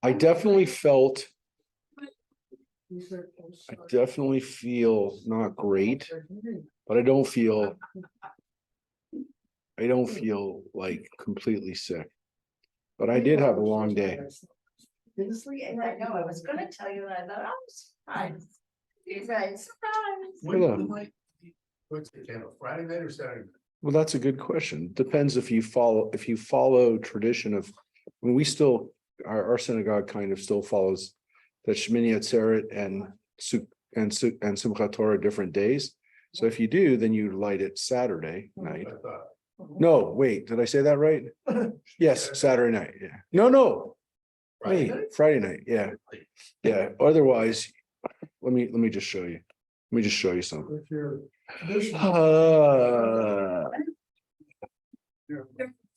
I definitely felt, I definitely feel not great, but I don't feel like completely sick. But I did have a long day. Honestly, I know, I was gonna tell you, and I thought, I was surprised. You guys, surprised. What's the channel, Friday night or Saturday night? Well, that's a good question. Depends if you follow tradition of, when we still, our synagogue kind of still follows that Shmini Atzeret and Simchat Torah are different days. So if you do, then you light it Saturday night. I thought. No, wait, did I say that right? Yes, Saturday night, yeah. No, Friday wait, night? Friday night, yeah. Yeah, otherwise, let me just show you. Let me just show you something.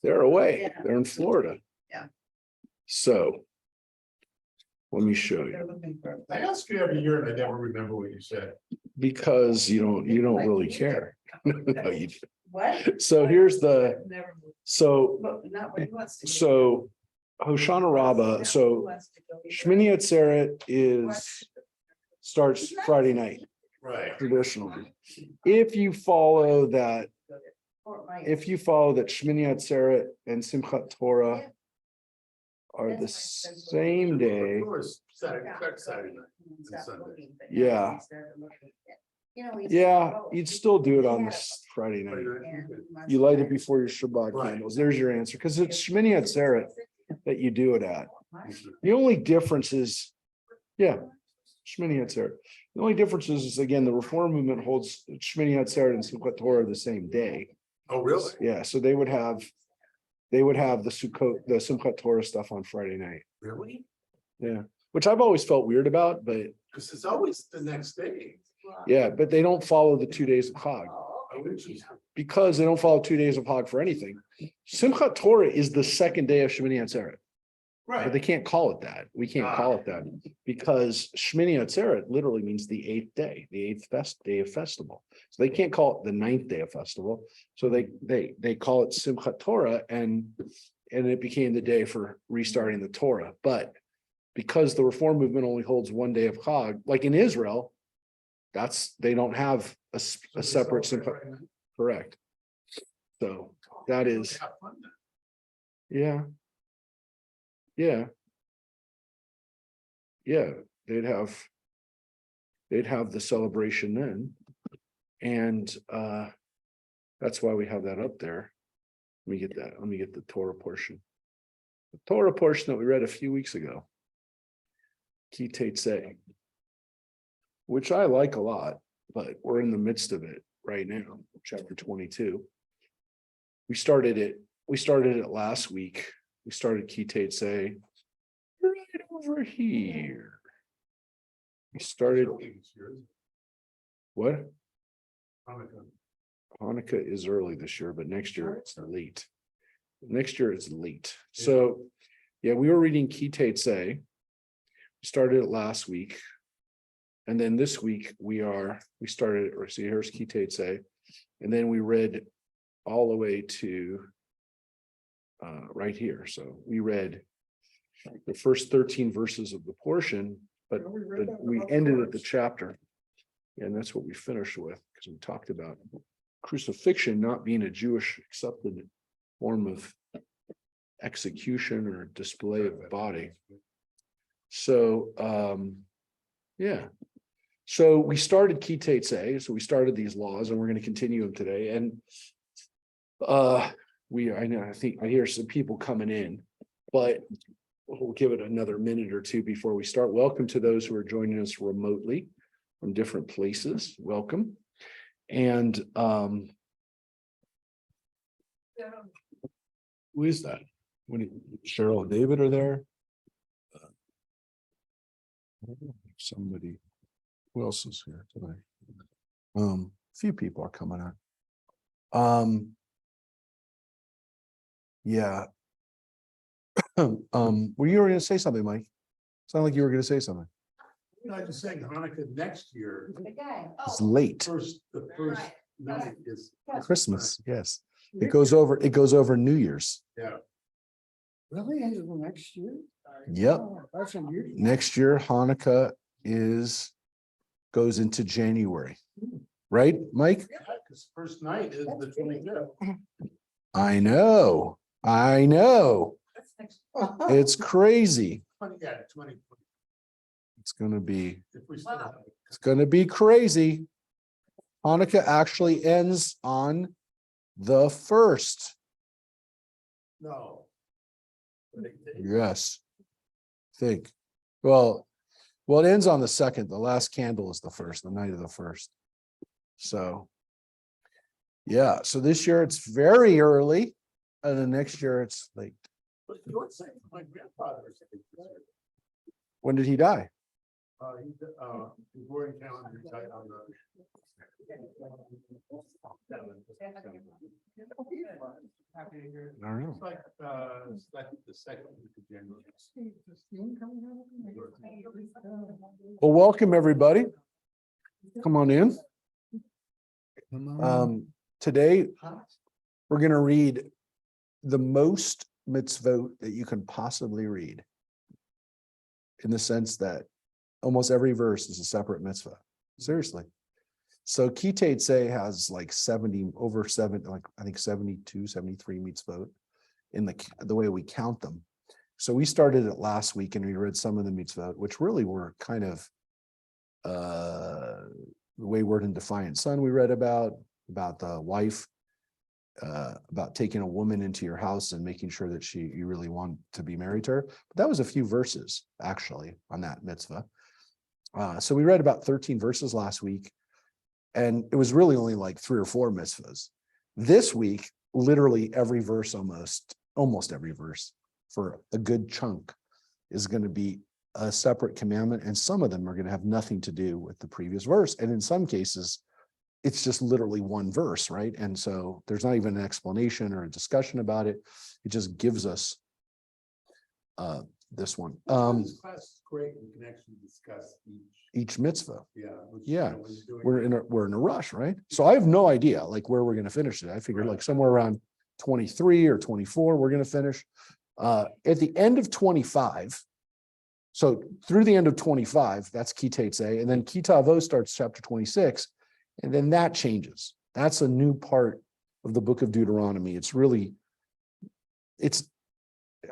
They're away, they're in Florida. Yeah. So. Let me show you, I ask you every year and I never remember what you said. because you don't really care. No, you do. What? So here's the, Never moved. so, But not what he wants to do. so Hoshana Rabbah, so Shmini Atzeret starts Friday night Right. traditionally. If you follow that Shmini Atzeret and Simchat Torah are the same day, Saturday night and Sunday. yeah. Yeah, you'd still do it on this Friday night. You light it before your Shabbat Right. candles. There's your answer, because it's Shmini Atzeret that you do it at. The only difference is, yeah, Shmini Atzeret. The only difference is again, the Reform movement holds Shmini Atzeret and Simchat Torah the same day. Oh, really? Yeah, so they would have the Sukkot, the Simchat Torah stuff on Friday night. Really? Yeah, which I've always felt weird about, but Because it's always the next day. yeah, but they don't follow the 2 days of Chag. Because they don't follow 2 days of Chag for anything. Simchat Torah is the second day of Shmini Atzeret, but they Right. can't call it that. We can't call it that because Shmini Atzeret literally means the 8th day, the 8th day of festival. So they can't call it the 9th day of festival. So they call it Simchat Torah, and it became the day for restarting the Torah. But because the Reform movement only holds 1 day of Chag, like in Israel, they don't have a separate Simchat. Correct. So that is, yeah. Yeah. Yeah, they'd have the celebration then. And that's why we have that up there. Let me get that. Let me get the Torah portion. The Torah portion that we read a few weeks ago. Ki Teitzei, which I like a lot, but we're in the midst of it right now, chapter 22. We started it last week. We started Ki Teitzei right over here. We started what? Hanukkah is early this year, but next year it's late. Next year it's late. So yeah, we were reading Ki Teitzei. We started it last week. And then this week we started, or see, here's Ki Teitzei. And then we read all the way to right here. So we read the first 13 verses of the portion, but we ended at the chapter. And that's what we finished with, because we talked about crucifixion not being a Jewish accepted form of execution or display of the body. So yeah. So we started Ki Teitzei, so we started these laws, and we're going to continue them today. And I think I hear some people coming in, but we'll give it another minute or two before we start. Welcome to those who are joining us remotely from different places. Welcome. And who is that? Cheryl and David are there. Somebody, who else is here tonight? A few people are coming on. Yeah. Were you going to say something, Mike? Sound like you were going to say something. I was saying Hanukkah next year. It's late. The first night is Christmas, yes. It goes over New Year's. Yeah. Really, into next year? Yep. Oh, that's unusual. Next year, Hanukkah goes into January. Right, Mike? Because first night is the 25th. I know. It's crazy. 20. It's gonna be If we still have it. It's gonna be crazy. Hanukkah actually ends on the 1st. No. Yes. Think. Well, it ends on the 2nd. The last candle is the 1st, the night of the 1st. So. Yeah, so this year it's very early, and then next year it's late. But you would say my grandfather was When did he die? Gregorian calendar died on the. I don't know. It's like the second week of January. Well, welcome everybody. Come on in. Today, we're going to read the most mitzvot that you can possibly read. In the sense that almost every verse is a separate mitzvah. Seriously. So Kitei Tzei has like 70, over 7, like I think 72, 73 mitzvot in the way we count them. So we started it last week and we read some of the mitzvot, which really were kind of the wayward and defiant son we read about the wife, about taking a woman into your house and making sure that you really want to be married to her. But that was a few verses actually on that mitzvah. So we read about 13 verses last week, and it was really only like 3 or 4 mitzvahs. This week, literally every verse, almost every verse for a good chunk is going to be a separate commandment, and some of them are going to have nothing to do with the previous verse. And in some cases, it's just literally one verse, right? And so there's not even an explanation or a discussion about it. It just gives us this one. This class is great. We can actually discuss Each mitzvah. Yeah. Yeah. We're in a rush, right? So I have no idea like where we're going to finish it. I figured like somewhere around 23 or 24, we're going to finish. At the end of 25, so through the end of 25, that's Kitei Tzei, and then Kitavo starts chapter 26, and then that changes. That's a new part of the book of Deuteronomy. I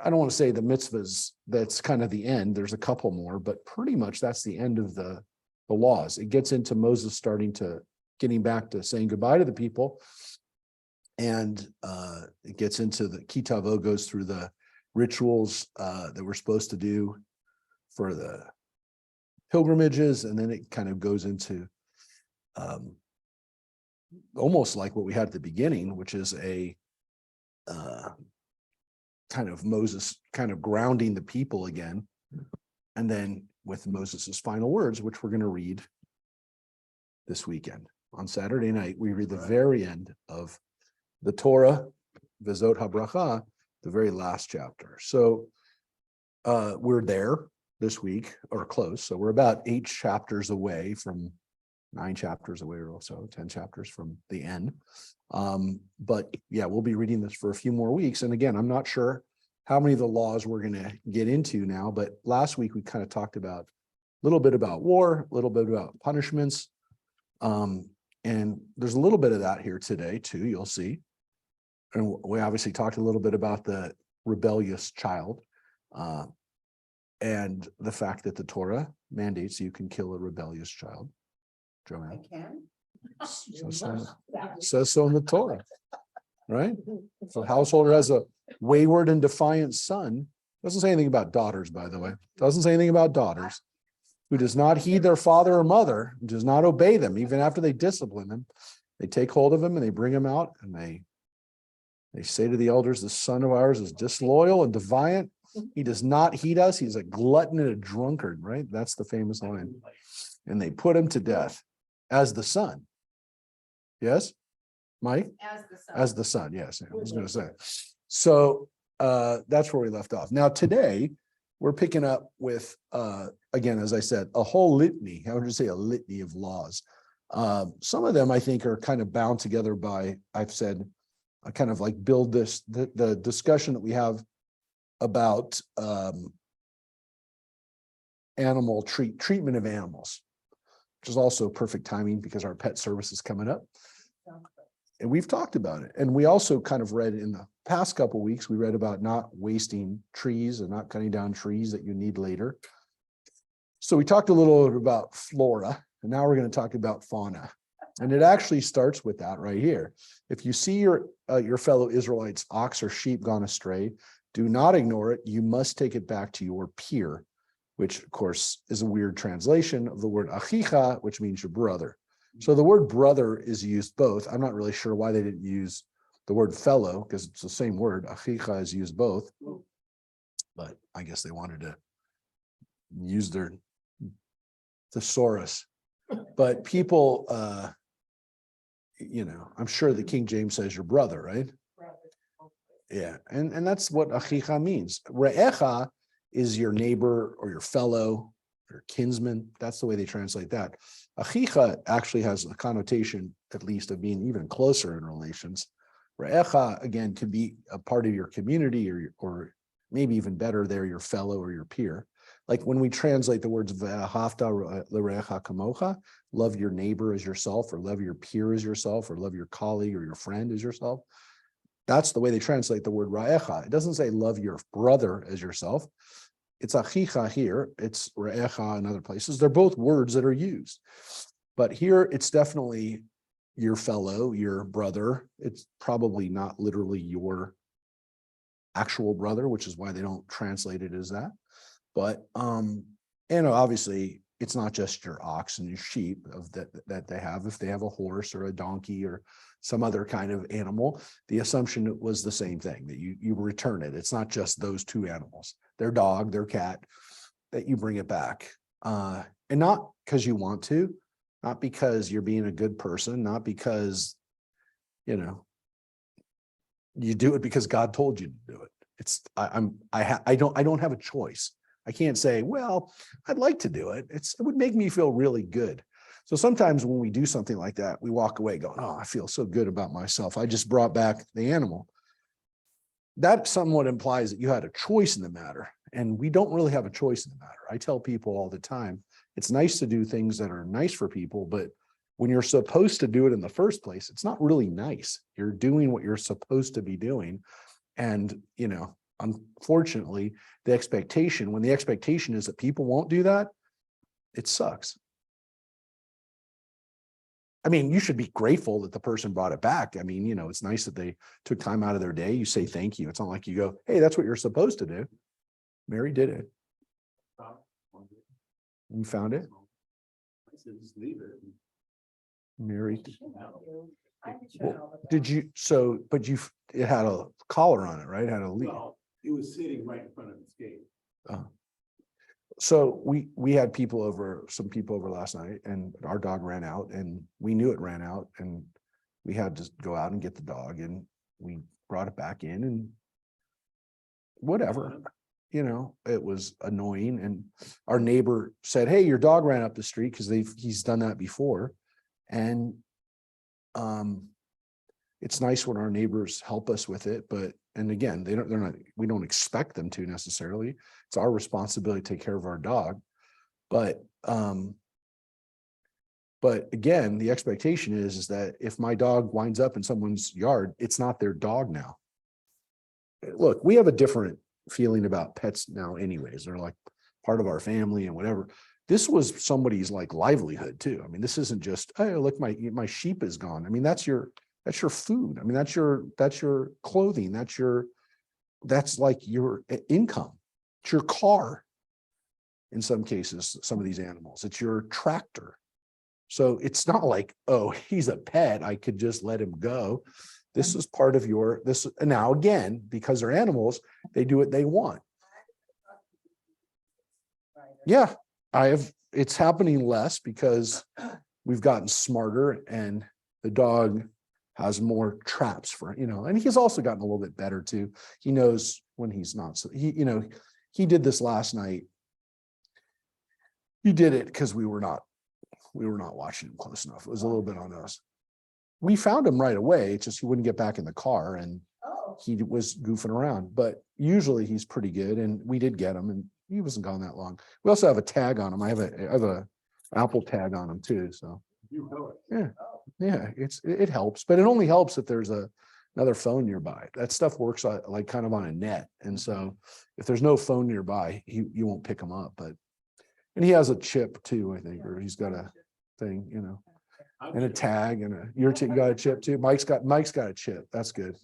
don't want to say the mitzvahs, that's kind of the end. There's a couple more, but pretty much that's the end of the laws. It gets into Moses getting back to saying goodbye to the people. And it gets into the Kitavo, goes through the rituals that we're supposed to do for the pilgrimages. And then it kind of goes into almost like what we had at the beginning, which is a kind of Moses kind of grounding the people again. And then with Moses's final words, which we're going to read this weekend. On Saturday night, we read the very end of the Torah, V'zot HaBracha, the very last chapter. So we're there this week, or close. So we're about 8 chapters away from 9 chapters away, or so 10 chapters from the end. But yeah, we'll be reading this for a few more weeks. And again, I'm not sure how many of the laws we're going to get into now, but last week we kind of talked about a little bit about war, a little bit about punishments. And there's a little bit of that here today too, you'll see. And we obviously talked a little bit about the rebellious child and the fact that the Torah mandates you can kill a rebellious child. I Joanne. can. Says so in the Torah, right? If a householder has a wayward and defiant son, doesn't say anything about daughters, by the way, doesn't say anything about daughters, who does not heed their father or mother, does not obey them, even after they discipline them, they take hold of him and they bring him out and they say to the elders, this son of ours is disloyal and defiant. He does not heed us. He's a glutton and a drunkard, right? That's the famous line. And they put him to death as the son. Yes, Mike? As the son, yes, I was going to say. So that's where we left off. Now today, we're picking up with, again, as I said, a whole litany. How would you say a litany of laws? Some of them I think are kind of bound together by, I've said, kind of like build the discussion that we have about treatment of animals, which is also perfect timing because our pet service is coming up. And we've talked about it. And we also kind of read in the past couple of weeks, we read about not wasting trees and not cutting down trees that you need later. So we talked a little bit about flora, and now we're going to talk about fauna. And it actually starts with that right here. If you see your fellow Israelites' ox or sheep gone astray, do not ignore it. You must take it back to your peer, which of course is a weird translation of the word achicha, which means your brother. So the word brother is used both. I'm not really sure why they didn't use the word fellow, because it's the same word. Achicha is used both, but I guess they wanted to use their thesaurus. But people, I'm sure the King James says your brother, right? Yeah, and that's what achicha means. Re'echa is your neighbor or your fellow, your kinsman. That's the way they translate that. Achicha actually has a connotation, at least, of being even closer in relations. Re'echa, again, could be a part of your community, or maybe even better, they're your fellow or your peer. Like when we translate the words "ve'ahavta l're'echa kamocha," love your neighbor as yourself, or love your peer as yourself, or love your colleague or your friend as yourself. That's the way they translate the word re'echa. It doesn't say love your brother as yourself. It's achicha here. It's re'echa in other places. They're both words that are used. But here it's definitely your fellow, your brother. It's probably not literally your actual brother, which is why they don't translate it as that. But obviously it's not just your ox and your sheep that they have. If they have a horse or a donkey or some other kind of animal, the assumption was the same thing, that you return it. It's not just those two animals, their dog, their cat, that you bring it back. And not because you want to, not because you're being a good person, not because, you do it because God told you to do it. I don't have a choice. I can't say, well, I'd like to do it. It would make me feel really good. So sometimes when we do something like that, we walk away going, oh, I feel so good about myself. I just brought back the animal. That somewhat implies that you had a choice in the matter. And we don't really have a choice in the matter. I tell people all the time, it's nice to do things that are nice for people, but when you're supposed to do it in the first place, it's not really nice. You're doing what you're supposed to be doing. And, unfortunately, when the expectation is that people won't do that, it sucks. I mean, you should be grateful that the person brought it back. I mean, it's nice that they took time out of their day. You say thank you. It's not like you go, hey, that's what you're supposed to do. Mary did it. You found it? I said, just leave it. Mary. Well, did you, but it had a collar on it, right? It had a lead. Well, it was sitting right in front of his gate. So we had some people over last night, and our dog ran out, and we knew it ran out, and we had to go out and get the dog, and we brought it back in, and whatever, it was annoying. And our neighbor said, hey, your dog ran up the street, because he's done that before. And it's nice when our neighbors help us with it, and again, we don't expect them to necessarily. It's our responsibility to take care of our dog. But again, the expectation is that if my dog winds up in someone's yard, it's not their dog now. Look, we have a different feeling about pets now anyways. They're like part of our family and whatever. This was somebody's like livelihood too. I mean, this isn't just, oh, look, my sheep is gone. I mean, that's your food. I mean, that's your clothing. That's like your income. It's your car. In some cases, some of these animals, it's your tractor. So it's not like, oh, he's a pet, I could just let him go. This is part of and now again, because they're animals, they do what they want. Yeah, it's happening less because we've gotten smarter, and the dog has more traps for, and he's also gotten a little bit better too. He knows when he's not. So he did this last night. He did it because we were not watching him close enough. It was a little bit on us. we found him right away. It's just he wouldn't get back in the car and Oh, he was goofing around, but usually he's pretty good and we did get him and he wasn't gone that long. We also have a tag on him. I have a Apple tag on him too. So You know it. yeah, yeah, it helps, but it only helps if there's another phone nearby. That stuff works like kind of on a net. And so if there's no phone nearby, you won't pick him up, and he has a chip too, I think, or he's got a thing, and a tag and you got a chip too. Mike's got a chip. That's good.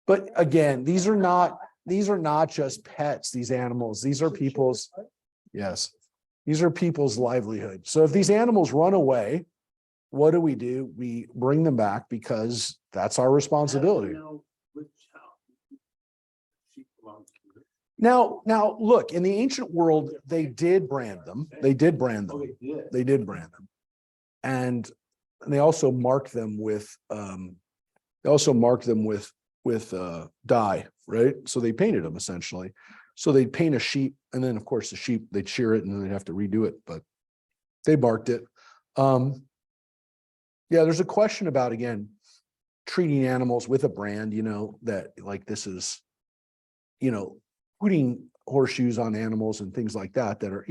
But again, these are not just pets, these animals. These are people's, yes, these are people's livelihood. So if these animals run away, what do? We bring them back because that's our responsibility. Now, look, in the ancient world, they did brand them. They did brand them. They did brand them. And they also marked them with dye, right? So they painted them essentially. So they'd paint a sheep, and then of course the sheep, they'd shear it and then they'd have to redo it, but they marked it. Yeah, there's a question about, again, treating animals with a brand, that like this is, putting horseshoes on animals and things like that are,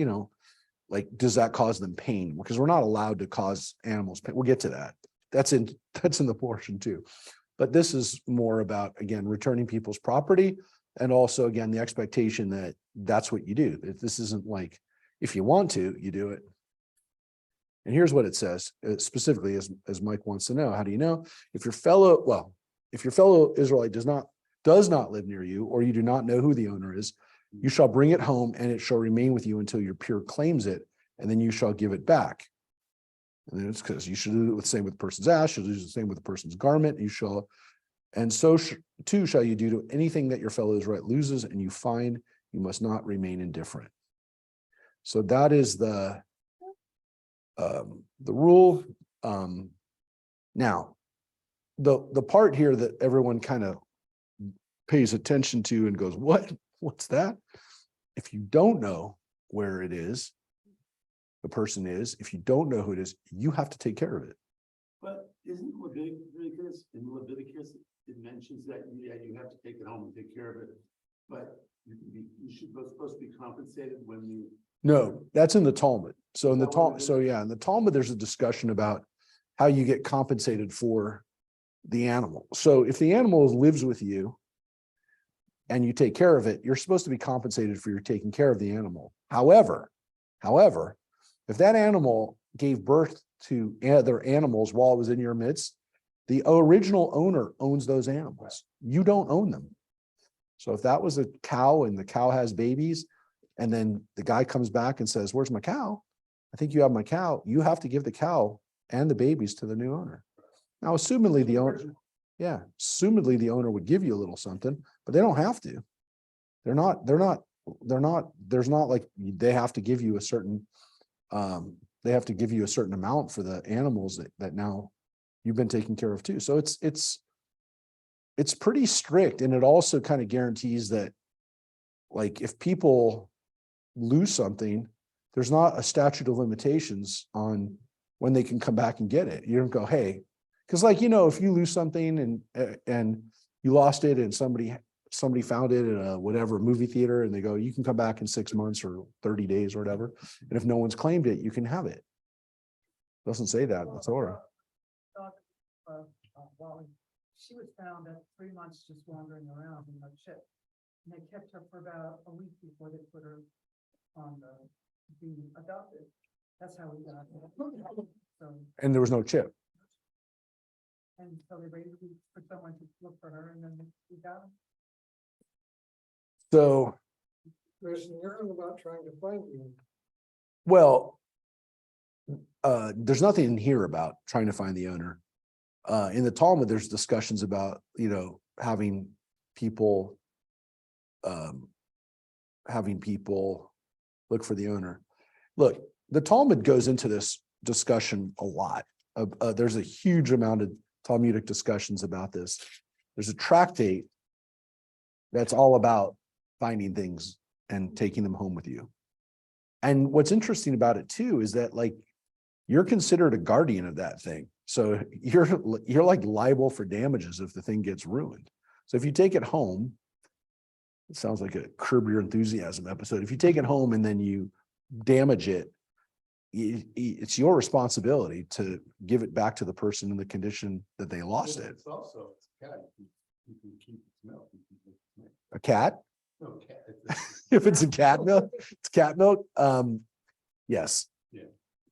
like, does that cause them pain? Because we're not allowed to cause animals pain. We'll get to that. That's in the portion too. But this is more about, again, returning people's property. And also, again, the expectation that that's what you do. This isn't like, if you want to, you do it. And here's what it says specifically, as Mike wants to know. How do you know? If your fellow Israelite does not live near you, or you do not know who the owner is, you shall bring it home and it shall remain with you until your peer claims it, and then you shall give it back. And then it's because you should do the same with the person's ass, you should do the same with the person's garment, and so too shall you do to anything that your fellow Israelite loses and you find, you must not remain indifferent. So that is the rule. Now, the part here that everyone kind of pays attention to and goes, what's that? If you don't know where it is, the person is, if you don't know who it is, you have to take care of it. But isn't Leviticus, in Leviticus, it mentions that, yeah, you have to take it home and take care of it, but you should supposed to be compensated when you. No, that's in the Talmud. So in the Talmud, Talmud, in the Talmud, there's a discussion about how you get compensated for the animal. So if the animal lives with you and you take care of it, you're supposed to be compensated for your taking care of the animal. However, if that animal gave birth to other animals while it was in your midst, the original owner owns those animals. You don't own them. So if that was a cow and the cow has babies, and then the guy comes back and says, "Where's my cow? I think you have my cow." You have to give the cow and the babies to the new owner. Now, assumedly the owner would give you a little something, but they don't have to. There's not like they have to give you a certain amount for the animals that now you've been taking care of too. So it's pretty strict. And it also kind of guarantees that, like, if people lose something, there's not a statute of limitations on when they can come back and get it. You don't go, hey, because, like, if you lose something and you lost it and somebody found it at a whatever movie theater and they go, you can come back in 6 months or 30 days or whatever. And if no one's claimed it, you can have it. It doesn't say that in the Torah. She was found at 3 months just wandering around in the ship. And they kept her for about a week before they put her on being adopted. That's how we got her. So, And there was no chip. and so they waited for someone to look for her, and then we got her. So, There's nothing about trying to find you. well, there's nothing in here about trying to find the owner. In the Talmud, there's discussions about, having people look for the owner. Look, the Talmud goes into this discussion a lot. There's a huge amount of Talmudic discussions about this. There's a tractate that's all about finding things and taking them home with you. And what's interesting about it too is that, like, you're considered a guardian of that thing. So you're like liable for damages if the thing gets ruined. So if you take it home, it sounds like a Curb Your Enthusiasm episode. If you take it home and then you damage it, it's your responsibility to give it back to the person in the condition that they lost it. It's also, it's a cat, you can keep its milk. You can keep its milk. A cat, No, cat. It's- if it's a cat milk, it's cat milk. Yes. Yeah.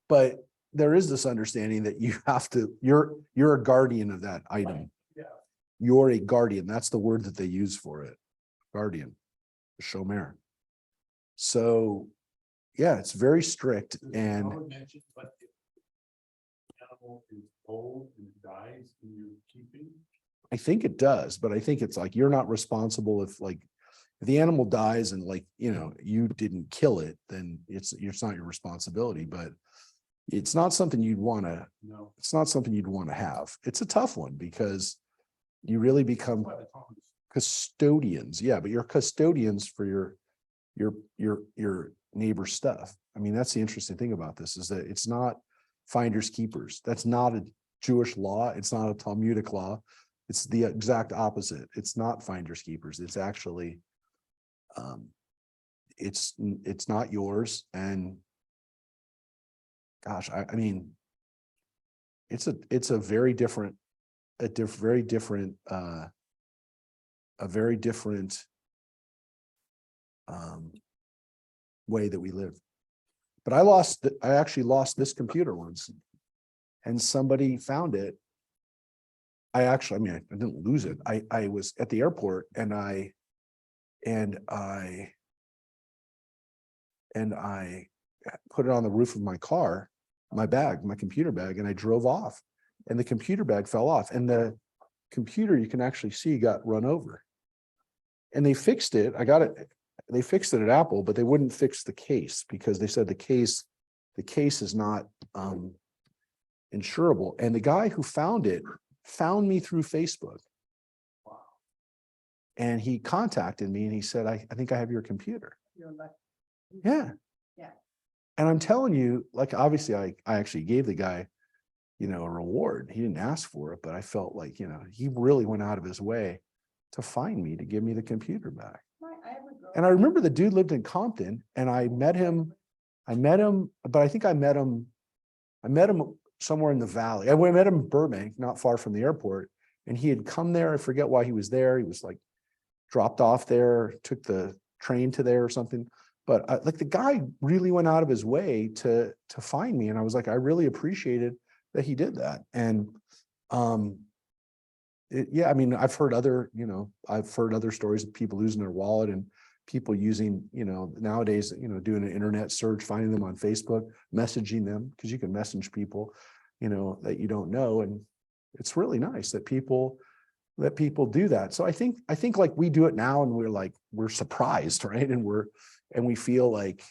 But there is this understanding that you have to, you're a guardian of that item. Yeah. You're a guardian. That's the word that they use for it. Guardian, shomer. So, yeah, it's very strict. Does the And code mention what if the animal is old and dies and you're keeping? I think it does, but I think it's like, you're not responsible if the animal dies and you didn't kill it, then it's not your responsibility, but it's not something you'd want to, No. it's not something you'd want to have. It's a tough one because you really become That's why the code is- custodians. Yeah, but you're custodians for your neighbor's stuff. I mean, that's the interesting thing about this is that it's not finders keepers. That's not a Jewish law. It's not a Talmudic law. It's the exact opposite. It's not finders keepers. It's actually, it's not yours. And gosh, I mean, it's a very different, a very different way that we live. But I actually lost this computer once and somebody found it. I didn't lose it. I was at the airport and I put it on the roof of my car, my computer bag, and I drove off and the computer bag fell off and the computer you can actually see got run over. And they fixed it. They fixed it at Apple, but they wouldn't fix the case because they said the case is not insurable. And the guy who found it found me through Facebook. Wow. And he contacted me and he said, I think I have your computer. You're like, Yeah. Yeah. And I'm telling you, like, obviously I actually gave the guy, a reward. He didn't ask for it, but I felt like, he really went out of his way to find me, to give me the computer back. I have a girl. And I remember the dude lived in Compton and I met him, but I think I met him somewhere in the valley. I met him in Burbank, not far from the airport. And he had come there. I forget why he was there. He was like dropped off there, took the train to there or something. But the guy really went out of his way to find me. And I was like, I really appreciated that he did that. And yeah, I mean, I've heard other stories of people losing their wallet and people using, nowadays, doing an internet search, finding them on Facebook, messaging them, because you can message people, that you don't know. And it's really nice that people do that. So I think like we do it now and we're surprised, right? And we feel like,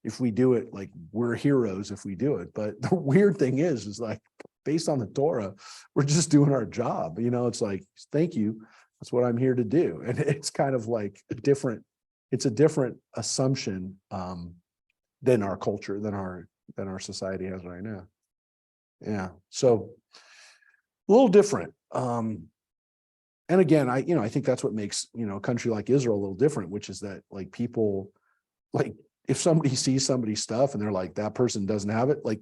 if we do it, like we're heroes if we do it. But the weird thing is like, based on the Torah, we're just doing our job. It's like, thank you. That's what I'm here to do. And it's kind of like a different assumption than our culture, than our society has right now. Yeah. So a little different. And again, I think that's what makes, a country like Israel a little different, which is that like people, like if somebody sees somebody's stuff and they're like, that person doesn't have it, like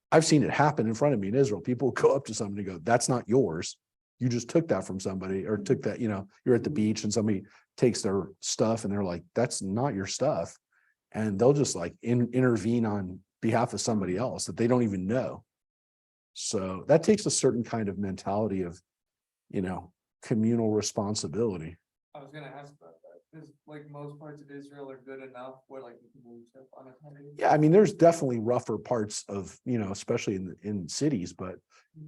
I've seen it happen in front of me in Israel. People go up to somebody and go, that's not yours. You just took that from somebody or took that, you're at the beach and somebody takes their stuff and they're like, that's not your stuff. And they'll just like intervene on behalf of somebody else that they don't even know. So that takes a certain kind of mentality of, communal responsibility. I was gonna ask about that. Is like most parts of Israel are good enough where like you can move stuff unattended? Yeah, I mean, there's definitely rougher parts of, especially in cities, but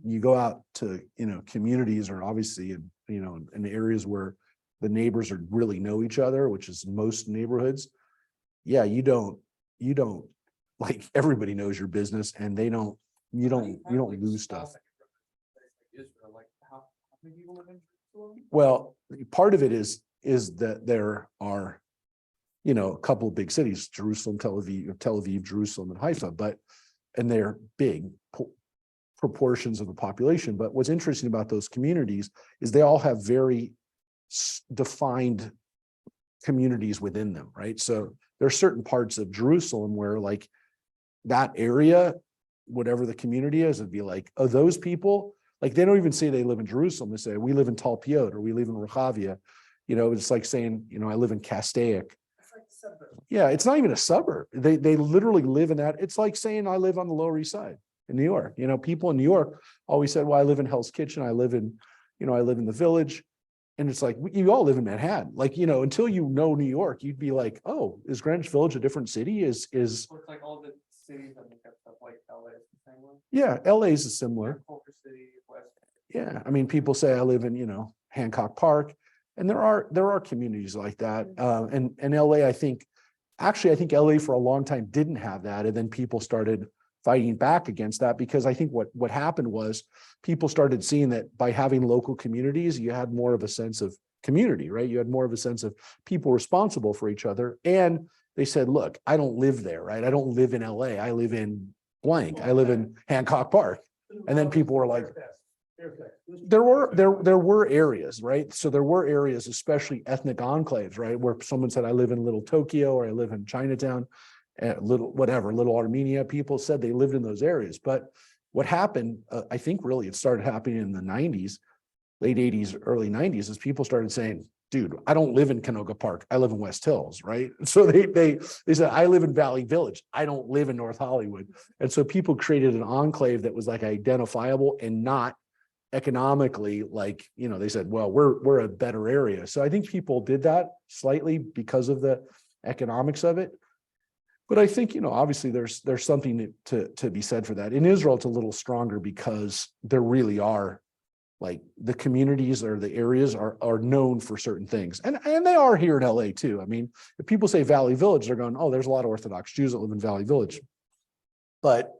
you go out to, communities or obviously, in areas where the neighbors are really know each other, which is most neighborhoods. Yeah, you don't like everybody knows your business and you don't lose stuff. Israel, like how many people live in Jerusalem? Well, part of it is that there are, a couple of big cities, Jerusalem, Tel Aviv, Jerusalem, and Haifa, and they're big. proportions of the population. But what's interesting about those communities is they all have very defined communities within them, right? So there are certain parts of Jerusalem where like that area, whatever the community is, it'd be like, oh, those people, like they don't even say they live in Jerusalem. They say we live in Talpiot or we live in Rehavia. You know, it's like saying, you know, I live in Castaic. It's like the suburb. Yeah, it's not even a suburb. They literally live in that. It's like saying I live on the Lower East Side in New York. You know, people in New York always said, well, I live in Hell's Kitchen. I live in, you know, I live in the Village. And it's like, you all live in Manhattan. Like, you know, until you know New York, you'd be like, oh, is Greenwich Village a different city? So it's like all the cities that make up stuff like LA is the same way. Yeah, LA is similar. Culver City, West. Yeah, I mean, people say I live in, you know, Hancock Park, and there are communities like that. And LA, I think LA for a long time didn't have that, and then people started fighting back against that because I think what happened was people started seeing that by having local communities, you had more of a sense of community, right? You had more of a sense of people responsible for each other, and they said, look, I don't live there, right? I don't live in LA. I live in blank. I live in Hancock Park. And then people were like, there were areas, right? So there were areas, especially ethnic enclaves, right? Where someone said, I live in Little Tokyo or I live in Chinatown, Little Armenia. People said they lived in those areas. But what happened, I think really it started happening in the 90s, late 80s, early 90s, is people started saying, dude, I don't live in Canoga Park. I live in West Hills, right? So they said, I live in Valley Village. I don't live in North Hollywood. And so people created an enclave that was like identifiable and not economically, like, you know, they said, well, we're a better area. So I think people did that slightly because of the economics of it. But I think, you know, obviously there's something to be said for that. In Israel, it's a little stronger because there really are, like, the communities or the areas are known for certain things. And they are here in LA too. I mean, if people say Valley Village, they're going, oh, there's a lot of Orthodox Jews that live in Valley Village. But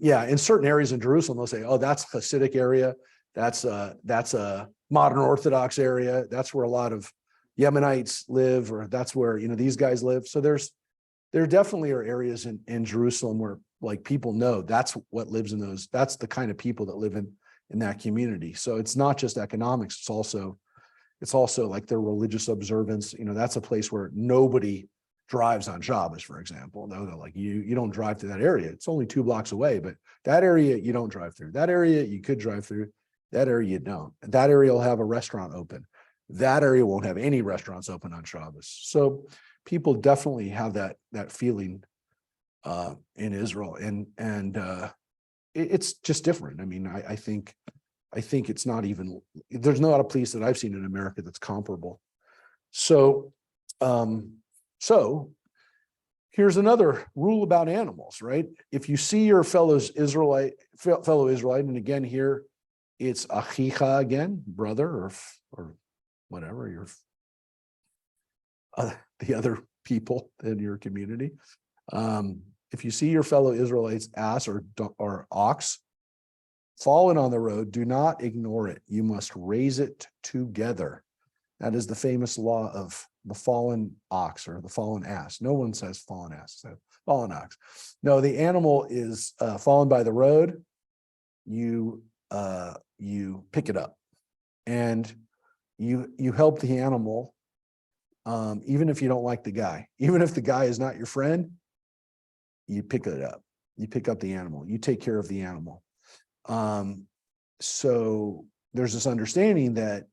yeah, in certain areas in Jerusalem, they'll say, oh, that's Hasidic area. That's a modern Orthodox area. That's where a lot of Yemenites live, or that's where, you know, these guys live. So there definitely are areas in Jerusalem where, like, people know that's what lives in those. That's the kind of people that live in that community. So it's not just economics. It's also like their religious observance. You know, that's a place where nobody drives on Shabbos, for example. No, they're like, you don't drive to that area. It's only 2 blocks away, but that area you don't drive through. That area you could drive through. That area you don't. That area will have a restaurant open. That area won't have any restaurants open on Shabbos. So people definitely have that feeling in Israel, and it's just different. I mean, I think it's not even, there's not a place that I've seen in America that's comparable. So here's another rule about animals, right? If you see your fellow Israelite, and again here, it's achicha again, brother, or whatever, your the other people in your community. If you see your fellow Israelites' ass or ox fallen on the road, do not ignore it. You must raise it together. That is the famous law of the fallen ox or the fallen ass. No one says fallen ass, so fallen ox. No, the animal is fallen by the road. You pick it up, and you help the animal, even if you don't like the guy, even if the guy is not your friend. You pick it up. You pick up the animal. You take care of the animal. So there's this understanding that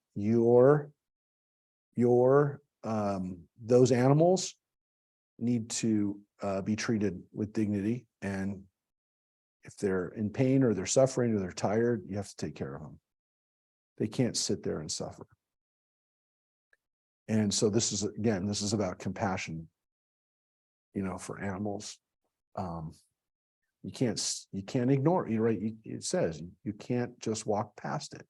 those animals need to be treated with dignity, and if they're in pain or they're suffering or they're tired, you have to take care of them. They can't sit there and suffer. And so this is about compassion, you know, for animals. You can't ignore it, right? It says you can't just walk past it.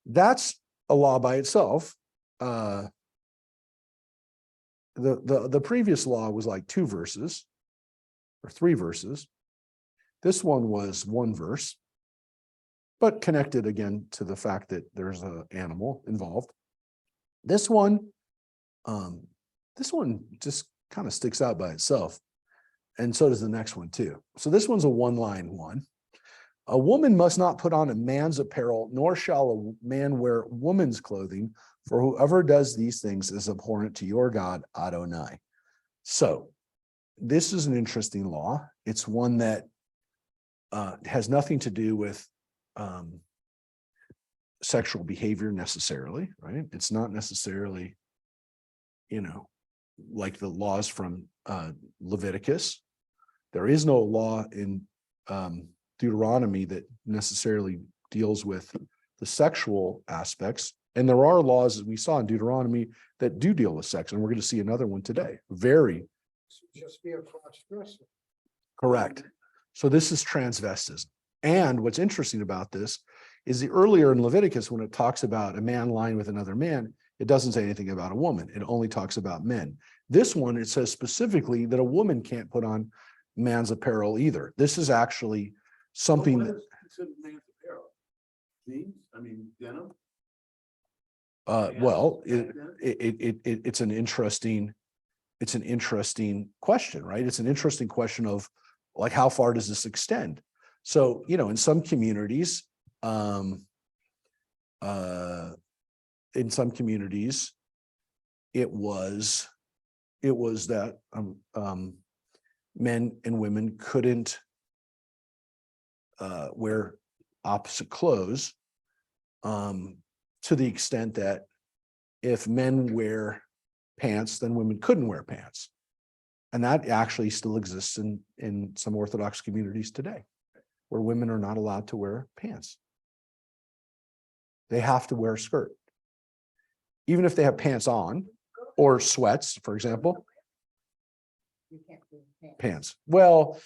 That's a law by itself. The previous law was like 2 verses or 3 verses. This one was 1 verse, but connected again to the fact that there's an animal involved. This one just kind of sticks out by itself. And so does the next one too. So this one's a one-line one. A woman must not put on a man's apparel, nor shall a man wear woman's clothing, for whoever does these things is abhorrent to your God, Adonai. So this is an interesting law. It's one that has nothing to do with sexual behavior necessarily, right? It's not necessarily, like the laws from Leviticus. There is no law in Deuteronomy that necessarily deals with the sexual aspects. And there are laws, as we saw in Deuteronomy, that do deal with sex. And we're going to see another one today. Very Just be a cross-dresser. correct. So this is transvestism. And what's interesting about this is the earlier in Leviticus, when it talks about a man lying with another man, it doesn't say anything about a woman. It only talks about men. This one, it says specifically that a woman can't put on man's apparel either. This is actually something that, Considered man's apparel. Jeans, I mean, denim. well, Denim? it's an interesting question, right? It's an interesting question of like, how far does this extend? So, in some communities, it was that men and women couldn't wear opposite clothes, to the extent that if men wear pants, then women couldn't wear pants. And that actually still exists in some Orthodox communities today, where women are not allowed to wear pants. They have to wear a skirt. Even if they have pants on, or sweats, for example. You can't do Pants. Well,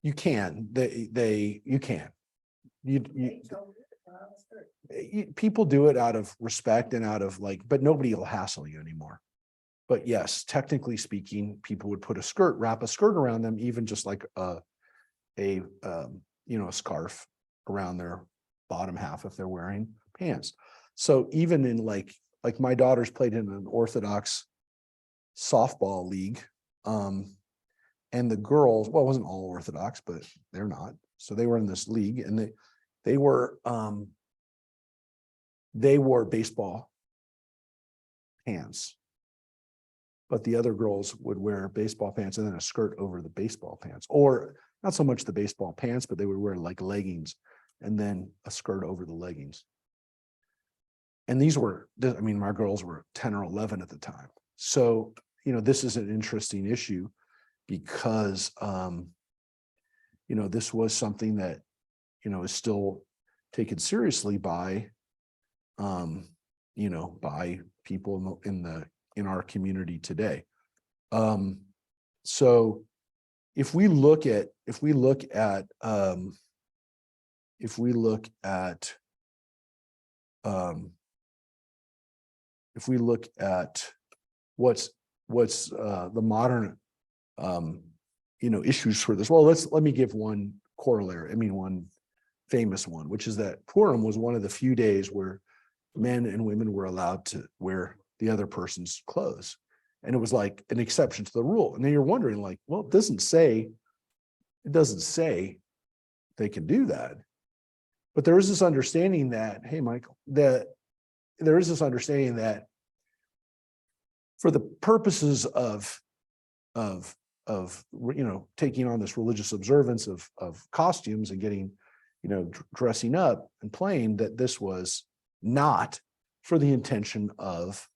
you can. You can. People do it out of respect and out of but nobody will hassle you anymore. But yes, technically speaking, people would wrap a skirt around them, even just like a scarf around their bottom half if they're wearing pants. So even in like my daughters played in an Orthodox softball league, and the girls, well, it wasn't all Orthodox, but they're not. So they were in this league, and they wore baseball pants, but the other girls would wear baseball pants and then a skirt over the baseball pants, or not so much the baseball pants, but they would wear like leggings and then a skirt over the leggings. And my girls were 10 or 11 at the time. So, this is an interesting issue because, this was something that, is still taken seriously by, by people in our community today. So if we look at what's the modern issues for this, well, let me give one corollary. One famous one, which is that Purim was one of the few days where men and women were allowed to wear the other person's clothes, and it was like an exception to the rule. And then you're wondering, well, it doesn't say they can do that, but there is this understanding that, hey, Michael, that there is this understanding that for the purposes of taking on this religious observance of costumes and getting, dressing up and playing, that this was not for the intention of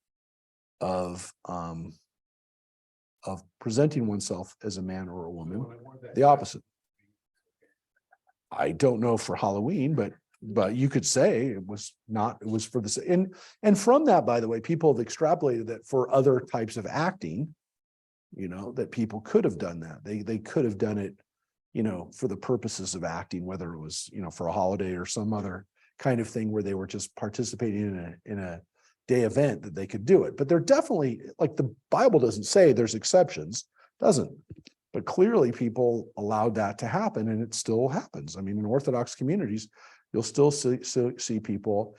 presenting oneself as a man or a woman. The opposite. I don't know for Halloween, but you could say it was for this. And from that, by the way, people have extrapolated that for other types of acting, that people could have done that. They could have done it, for the purposes of acting, whether it was, for a holiday or some other kind of thing where they were just participating in a day event, that they could do it. But they're definitely, the Bible doesn't say there's exceptions, doesn't. But clearly people allowed that to happen, and it still happens. In Orthodox communities, you'll still see people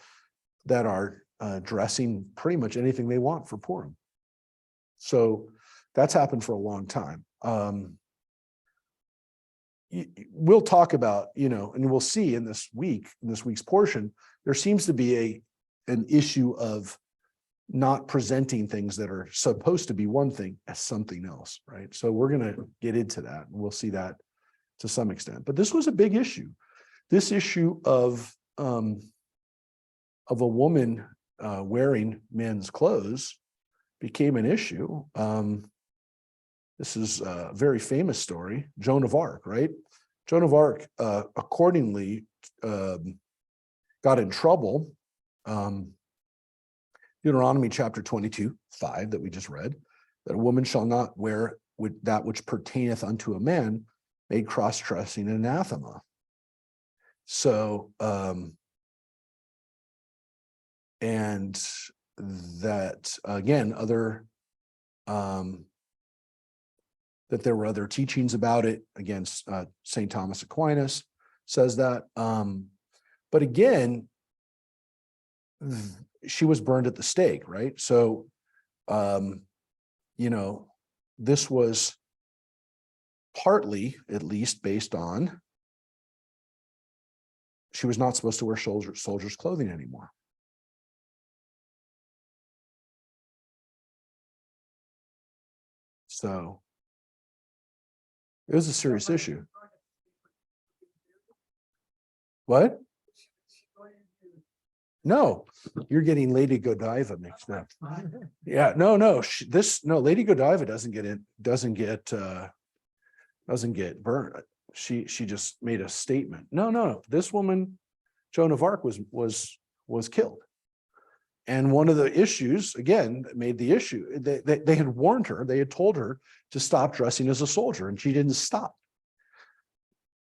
that are dressing pretty much anything they want for Purim. So that's happened for a long time. we'll talk about, and we'll see in this week's portion, there seems to be an issue of not presenting things that are supposed to be one thing as something else, right? So we're going to get into that, and we'll see that to some extent. But this was a big issue. This issue of a woman wearing men's clothes became an issue. This is a very famous story, Joan of Arc, right? Joan of Arc accordingly got in trouble. Deuteronomy chapter 22:5 that we just read, that a woman shall not wear that which pertaineth unto a man, made cross-dressing an anathema. So, and that again, that there were other teachings about it. Against St. Thomas Aquinas says that. But again, she was burned at the stake, right? So, this was partly, at least, based on she was not supposed to wear soldiers' clothing anymore. So it was a serious issue. What? No, you're getting Lady Godiva mixed up. Yeah, no, Lady Godiva doesn't get burned. She just made a statement. No. This woman, Joan of Arc, was killed. And one of the issues, again, that made the issue, they had warned her, they had told her to stop dressing as a soldier, and she didn't stop.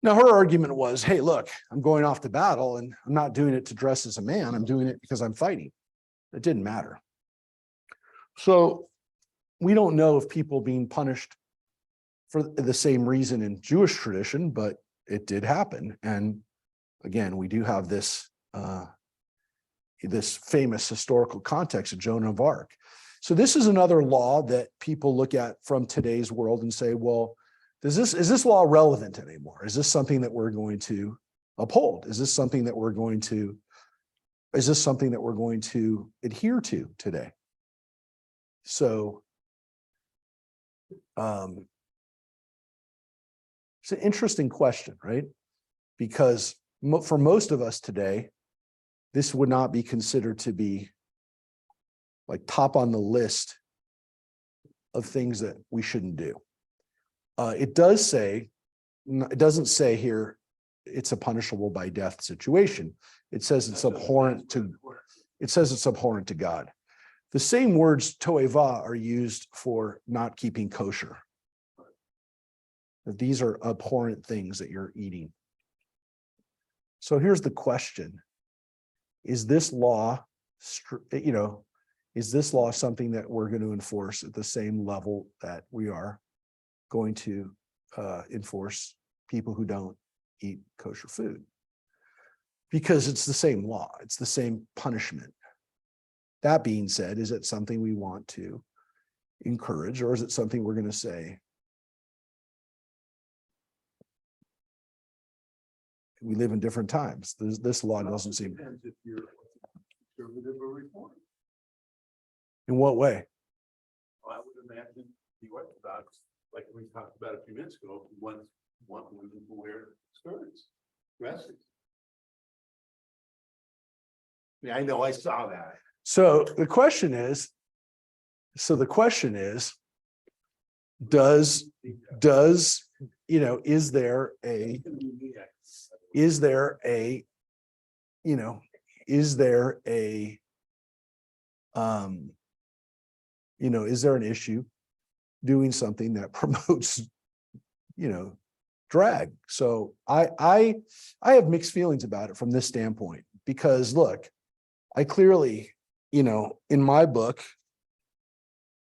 Now, her argument was, hey, look, I'm going off to battle and I'm not doing it to dress as a man. I'm doing it because I'm fighting. It didn't matter. So we don't know if people being punished for the same reason in Jewish tradition, but it did happen. And again, we do have this famous historical context of Joan of Arc. So this is another law that people look at from today's world and say, well, is this law relevant anymore? Is this something that we're going to uphold? Is this something that we're going to adhere to today? So it's an interesting question, right? Because for most of us today, this would not be considered to be like top on the list of things that we shouldn't do. It doesn't say here it's a punishable by death situation. It says it's abhorrent to God. The same words toeva are used for not keeping kosher. That these are abhorrent things that you're eating. So here's the question. Is this law something that we're going to enforce at the same level that we are going to enforce people who don't eat kosher food? Because it's the same law, it's the same punishment. That being said, is it something we want to encourage, or is it something we're going to say, we live in different times? This law doesn't seem. Depends if you're conservative or reform. In what way? I would imagine the Orthodox, like we talked about a few minutes ago, want women to wear skirts, dresses. Yeah, I know, I saw that. So the question is, does, is there a an issue doing something that promotes, drag? So I have mixed feelings about it from this standpoint, because look, I clearly, in my book,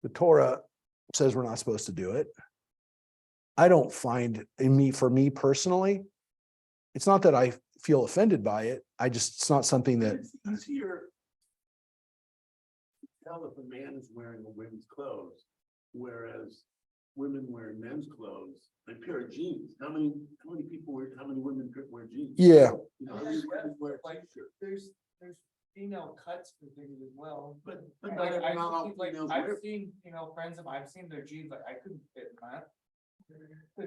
the Torah says we're not supposed to do it. I don't find for me personally, it's not that I feel offended by it. It's not something that. It's easier to tell if a man is wearing a woman's clothes, whereas women wearing men's clothes, a pair of jeans, how many people wear, how many women wear jeans? Yeah, You know, how many women wear a Like, t-shirt? there's female cuts for things as well. But Like, not all like, females I've wear. seen, friends of mine, I've seen their jeans, like, I couldn't fit in that.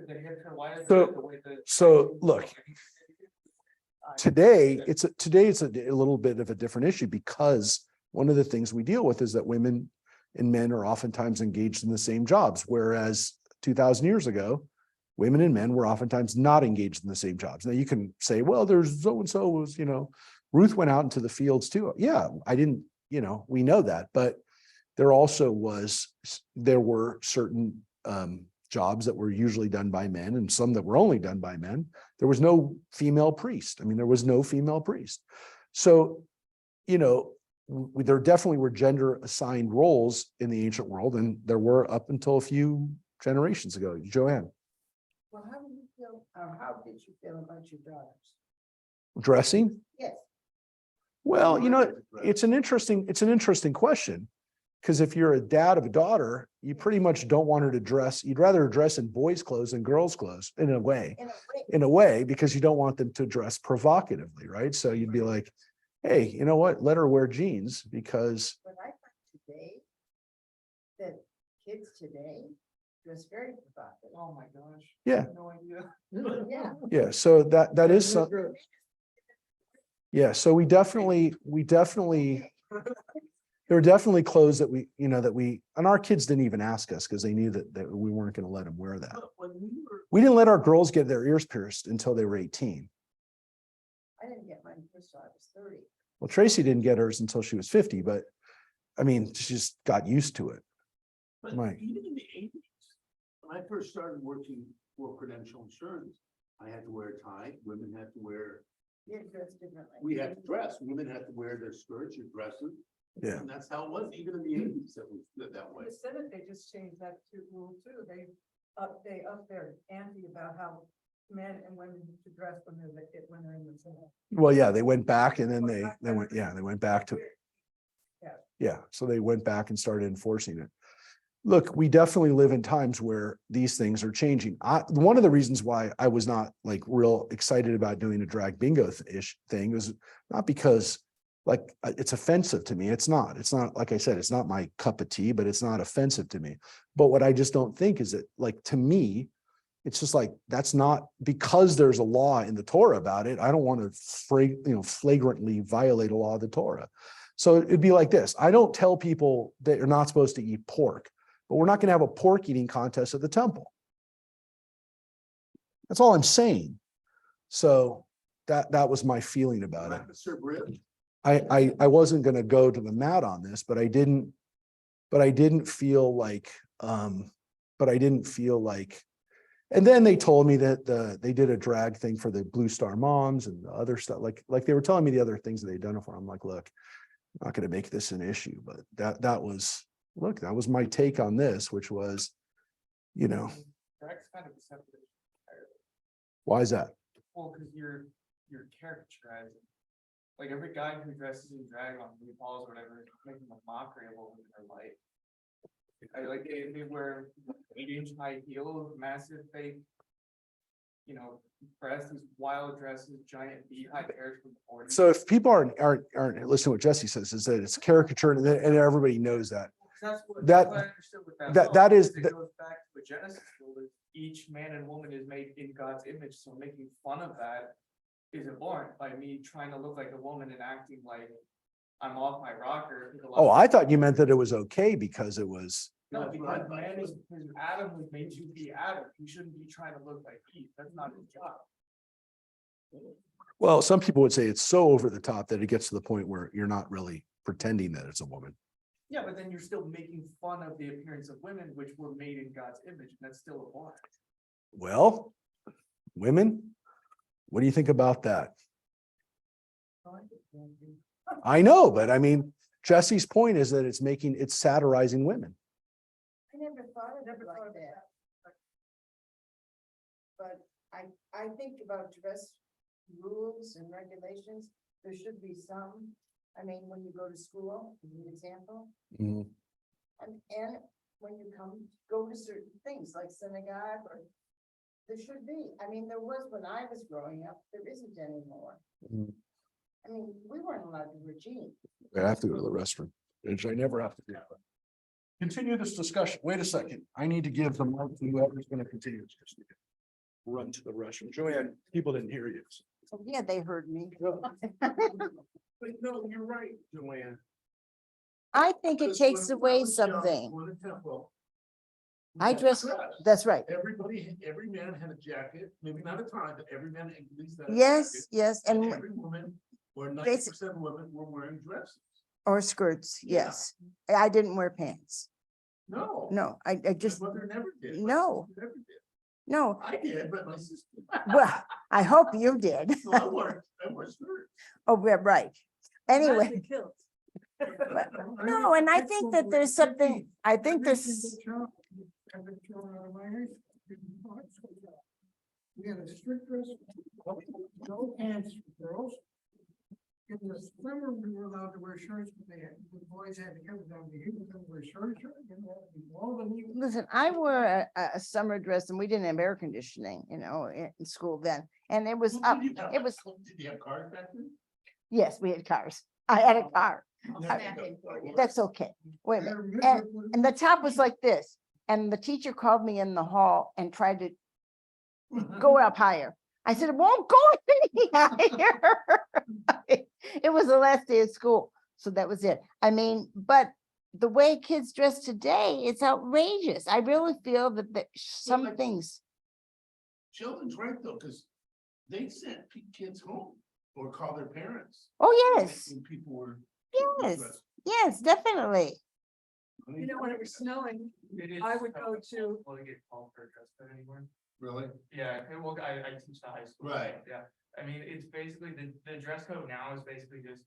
The hips are wider. So- the way the- so, look, today, it's a little bit of a different issue because one of the things we deal with is that women and men are oftentimes engaged in the same jobs, whereas 2000 years ago, women and men were oftentimes not engaged in the same jobs. Now you can say, well, there's so-and-so was, Ruth went out into the fields too. Yeah, I didn't, we know that, but there were certain jobs that were usually done by men and some that were only done by men. There was no female priest. I mean, there was no female priest. So, there definitely were gender assigned roles in the ancient world, and there were up until a few generations ago. Joanne, Well, how do you feel, or how did you feel about your daughters? dressing? Yes. Well, it's an interesting question. Because if you're a dad of a daughter, you pretty much don't want her to dress, you'd rather her dress in boys' clothes than girls' clothes in a way. In a way, Because you don't want them to dress provocatively, right? So you'd be like, hey, you know what? Let her wear jeans because, but I find today that kids today dress very provocative. Oh my gosh. Yeah. I have no idea. Yeah. yeah, so that is something. Yeah, so we definitely, there were definitely clothes that and our kids didn't even ask us because they knew that we weren't going to let them wear that. But when we were, We didn't let our girls get their ears pierced until they were 18. I didn't get mine first till I was 30. Well, Tracy didn't get hers until she was 50, but I mean, she just got used to it. but Right. even in the eighties, when I first started working for Prudential Insurance, I had to wear a tie, women had to wear, You dress differently. we had to dress, women had to wear their skirts, your dresses. Yeah. And that's how it was, even in the eighties, that was that way. The Senate, they just changed that to rule too. They up their ante about how men and women need to dress when they're in the Senate. Well, yeah, they went back and then they went back to, yeah, so they went back and started enforcing it. Look, we definitely live in times where these things are changing. One of the reasons why I was not like real excited about doing a drag bingo ish thing was not because like it's offensive to me. It's not, like I said, it's not my cup of tea, but it's not offensive to me. But what I just don't think is that, like, to me, it's just like, that's not, because there's a law in the Torah about it. I don't want to flagrantly violate a law of the Torah. So it'd be like this. I don't tell people that you're not supposed to eat pork, but we're not going to have a pork eating contest at the temple. That's all I'm saying. So that was my feeling about it. Serve ribs. I wasn't going to go to the mat on this, but I didn't feel like, and then they told me that they did a drag thing for the Blue Star Moms and the other stuff. Like they were telling me the other things that they'd done for. I'm like, look, I'm not going to make this an issue, but that was my take on this, which was, Drag's kind of a separate. why is that? Well, because you're caricaturizing. Like every guy who dresses in drag on RuPaul's or whatever, is making a mockery of what women are like. They wear 8-inch high heels, massive fake, breasts, these wild dresses, giant beehive hairs from the 40s. So if people aren't listening to what Jesse says, is that it's caricature and everybody knows that. That's what That- I understood with that law, is- because it goes back to what Genesis told us, each man and woman is made in God's image, so making fun of that is abhorrent by me trying to look like a woman and acting like I'm off my rocker. Oh, I thought you meant that it was okay because it was. No, That's what I because thought. man is, because Adam was made to be Adam, he shouldn't be trying to look like Eve, that's not his job. Well, some people would say it's so over the top that it gets to the point where you're not really pretending that it's a woman. Yeah, but then you're still making fun of the appearance of women, which were made in God's image, and that's still abhorrent. Well, women, what do you think about that? I know, but I mean, Jesse's point is that it's satirizing women. I never thought of it like that. But I think about dress rules and regulations, there should be some. I mean, when you go to school, as an example, and when you go to certain things like synagogue or. There should be, I mean, there was when I was growing up, there isn't anymore. Mhm. I mean, we weren't allowed to wear jeans. I have to go to the restroom, which I never have to do. Continue this discussion. Wait a second. I need to give the mic to whoever's gonna continue this. discussion. Run to the restroom. Joanne, people didn't hear you. Oh, yeah, they heard me. But no, you're right, Joanne. I think it takes away something. I dress, that's right. Every man had a jacket, maybe not a tie, but every man at least had a Yes, jacket. yes, And and, every woman, or Basi- 90% of women were wearing dresses. or skirts, Yeah. yes. I didn't wear pants. No. No, I My just, mother never did. No. My sister never did. no, I did, but my sister. well, I hope you did. No, I wore skirts. Oh, we're right. Anyway, no, and I think that there's something, I think there's, We had a strict dress, no pants for girls. In the summer, we were allowed to wear shirts, but the boys had to come down to here, to wear shorts. listen, I wore a summer dress and we didn't have air conditioning, in school then. And it was up, it was, Did you have cars back then? yes, we had cars. I had a car. There you go. That's okay. Wait a minute. And the top was like this. And the teacher called me in the hall and tried to go up higher. I said, it won't go any higher. It was the last day of school. So that was it. I mean, but the way kids dress today, it's outrageous. I really feel that some like- things, Children's right though, because they sent kids home or call their parents. oh, yes, When people were. yes, yes, definitely. You know, when it was snowing, It is I would so go to- Well, get called for a dress code anymore. Really? Yeah, okay, well, I teach the high school. so, Right. Yeah, I mean, it's basically, the dress code now is basically just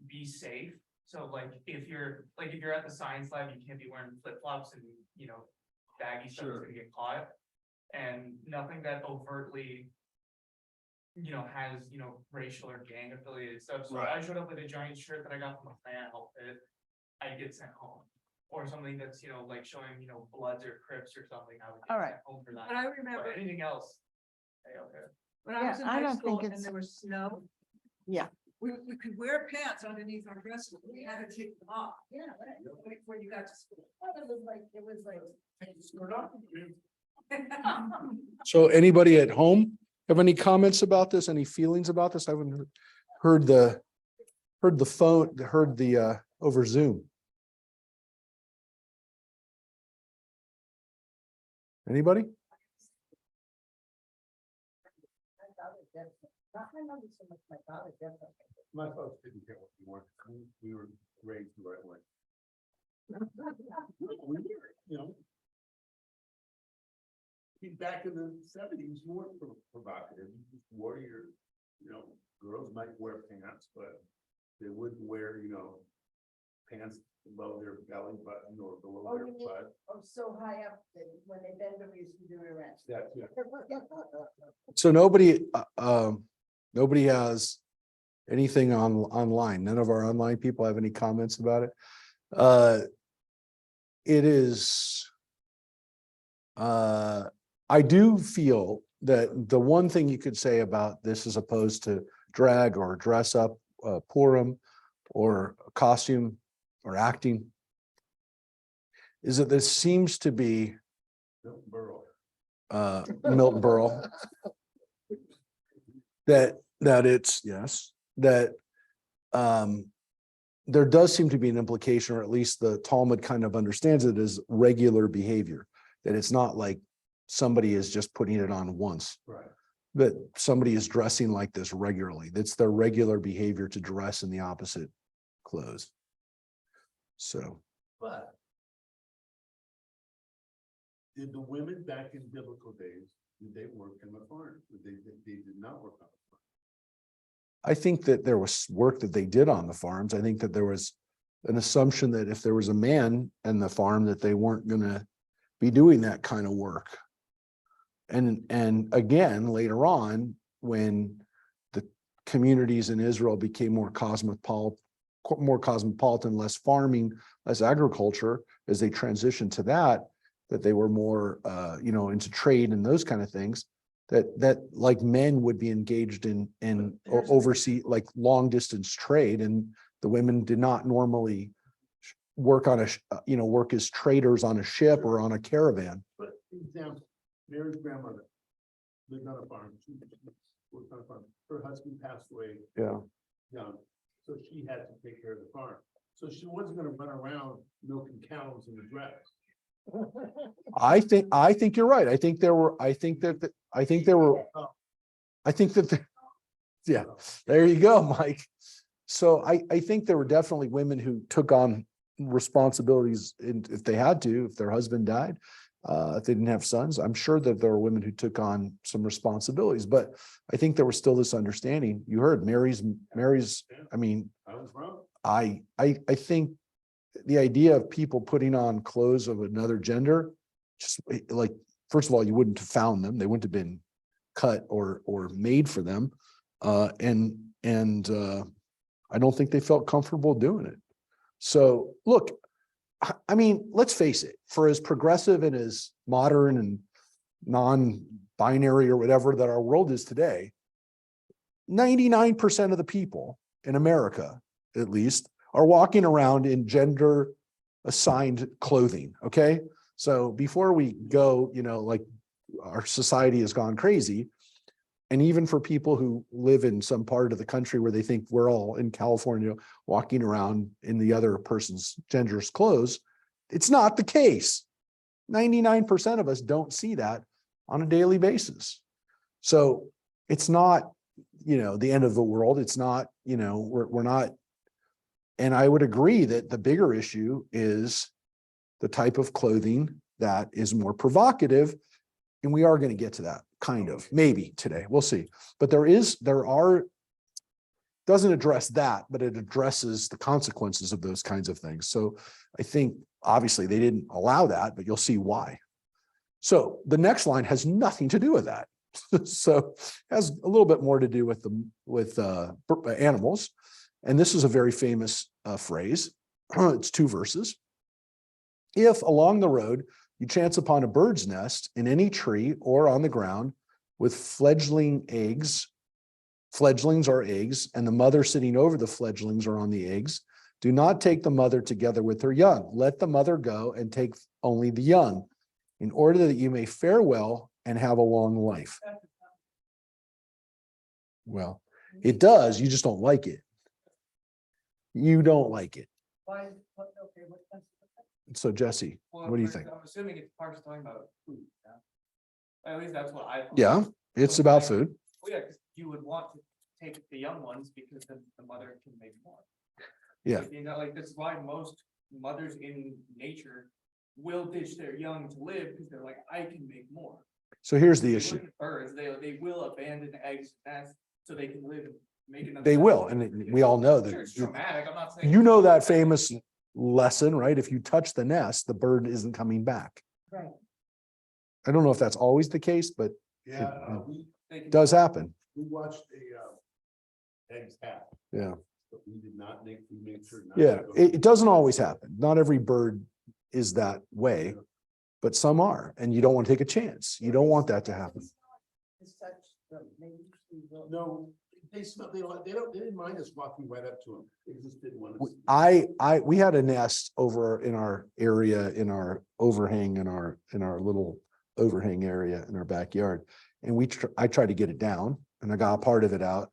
be safe. So like, if you're at the science lab, you can't be wearing flip flops and, baggy stuff is Sure. gonna get caught. And nothing that overtly, has, racial or gang affiliated stuff. So if I Right. showed up with a giant shirt that I got from a clan outfit, I get sent home. Or something that's, like showing, Bloods or Crips or something, I would All get right. sent home for that. But I But remember anything else, hey, okay. when I was in Yeah, I high don't school think and it's- there was snow. Yeah. We could wear pants underneath our dresses, but we had to take them off. Yeah, right. When you got to school. It was like. So anybody at home have any comments about this? Any feelings about this? I haven't heard the phone, heard the over Zoom. Anybody? My folks didn't care what we were. We were raised the right way. We were. Back in the 70s, more provocative, you just wore your, girls might wear pants, but they wouldn't wear, pants above their belly button or below Oh, their you mean- butt. Oh, so high up that when they bend over, you can do it around. That's it. So nobody has anything online. None of our online people have any comments about it. It is. I do feel that the one thing you could say about this as opposed to drag or dress up, Purim or costume or acting is that this seems to be Milton Berle. Milton Berle. That it's, yes, that there does seem to be an implication, or at least the Talmud kind of understands it as regular behavior, that it's not like somebody is just putting it on once, Right. that somebody is dressing like this regularly. That's their regular behavior to dress in the opposite clothes. So, But did the women back in biblical days, did they work in the farm? They did not work on the farm. I think that there was work that they did on the farms. I think that there was an assumption that if there was a man in the farm, that they weren't gonna be doing that kind of work. And again, later on, when the communities in Israel became more more cosmopolitan, less farming, less agriculture, as they transitioned to that, that they were more, into trade and those kind of things, that like men would be engaged in oversee like long distance trade, and the women did not normally work on work as traders on a ship or on a caravan. But example, Mary's grandmother lived on a farm. She worked on a farm. Her husband passed away Yeah. young, so she had to take care of the farm. So she wasn't gonna run around milking cows in a dress. I think you're right. I think that, yeah, there you go, Mike. So I think there were definitely women who took on responsibilities if they had to, if their husband died, if they didn't have sons. I'm sure that there were women who took on some responsibilities, but I think there was still this understanding. You heard Mary's, I mean, I was wrong. I think the idea of people putting on clothes of another gender, just like, first of all, you wouldn't have found them. They wouldn't have been cut or made for them. And I don't think they felt comfortable doing it. So look, I mean, let's face it, for as progressive and as modern and non-binary or whatever that our world is today, 99% of the people in America, at least, are walking around in gender assigned clothing. Okay. So before we go, like our society has gone crazy. And even for people who live in some part of the country where they think we're all in California walking around in the other person's gender's clothes, it's not the case. 99% of us don't see that on a daily basis. So it's not, the end of the world. It's not, we're not. And I would agree that the bigger issue is the type of clothing that is more provocative. And we are going to get to that kind of, maybe today, we'll see. But doesn't address that, but it addresses the consequences of those kinds of things. So I think obviously they didn't allow that, but you'll see why. So the next line has nothing to do with that. So has a little bit more to do with animals. And this is a very famous phrase. It's 2 verses. If along the road you chance upon a bird's nest in any tree or on the ground with fledgling eggs, fledglings are eggs, and the mother sitting over the fledglings or on the eggs, do not take the mother together with her young. Let the mother go and take only the young, in order that you may fare well and have a long life. Well, it does, you just don't like it. You don't like it. Why, okay, what, So Jesse, Well, what do you think? I'm assuming it's part talking about food. Yeah? At least that's what I thought. Yeah, it's about food. Well, yeah, because you would want to take the young ones because then the mother can make more. Yeah. Like that's why most mothers in nature will ditch their young to live because they're like, I can make more. So here's the You issue. look at birds, they will abandon eggs and nests so they can live and make another. They nest. will, and we all know Sure, it's that. traumatic, I'm not saying. You know that famous lesson, right? If you touch the nest, the bird isn't coming back. right, I don't know if that's always the case, but Yeah, They can- it does happen. we watched eggs hatch, Yeah. but we did not make sure. not Yeah, to go- it doesn't always happen. Not every bird is that way, but some are, and you don't want to take a chance. You don't want that to happen. it's such, they usually will. No, they smell, they didn't mind us walking right up to them. They just didn't want us. We had a nest over in our area, in our overhang, in our little overhang area in our backyard. And I tried to get it down and I got a part of it out.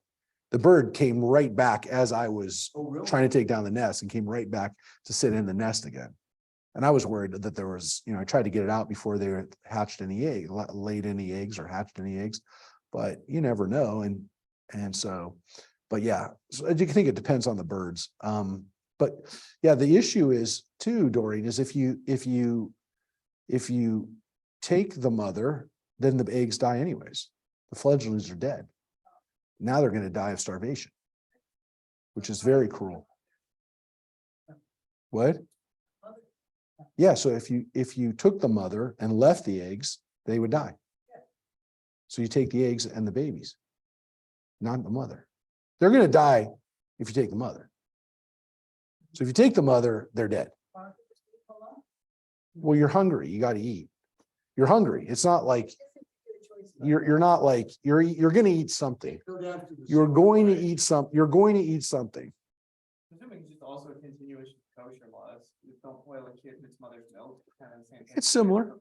The bird came right back as I was Oh, really? trying to take down the nest and came right back to sit in the nest again. And I was worried that there was, I tried to get it out before they hatched any egg, laid any eggs or hatched any eggs, but you never know. And so, but yeah, so I think it depends on the birds. But yeah, the issue is too, Doreen, is if you take the mother, then the eggs die anyways. The fledglings are dead. Now they're going to die of starvation, which is very cruel. What? Yeah, so if you took the mother and left the eggs, they would die. So you take the eggs and the babies, not the mother. They're going to die if you take the mother. So if you take the mother, they're dead. Well, you're hungry. You got to eat. You're hungry. It's not like you're not like you're going to eat something. You're going to eat something. Assuming it's just also a continuation of kosher laws, you don't boil a kid in its mother's milk, kind of the same thing. It's similar.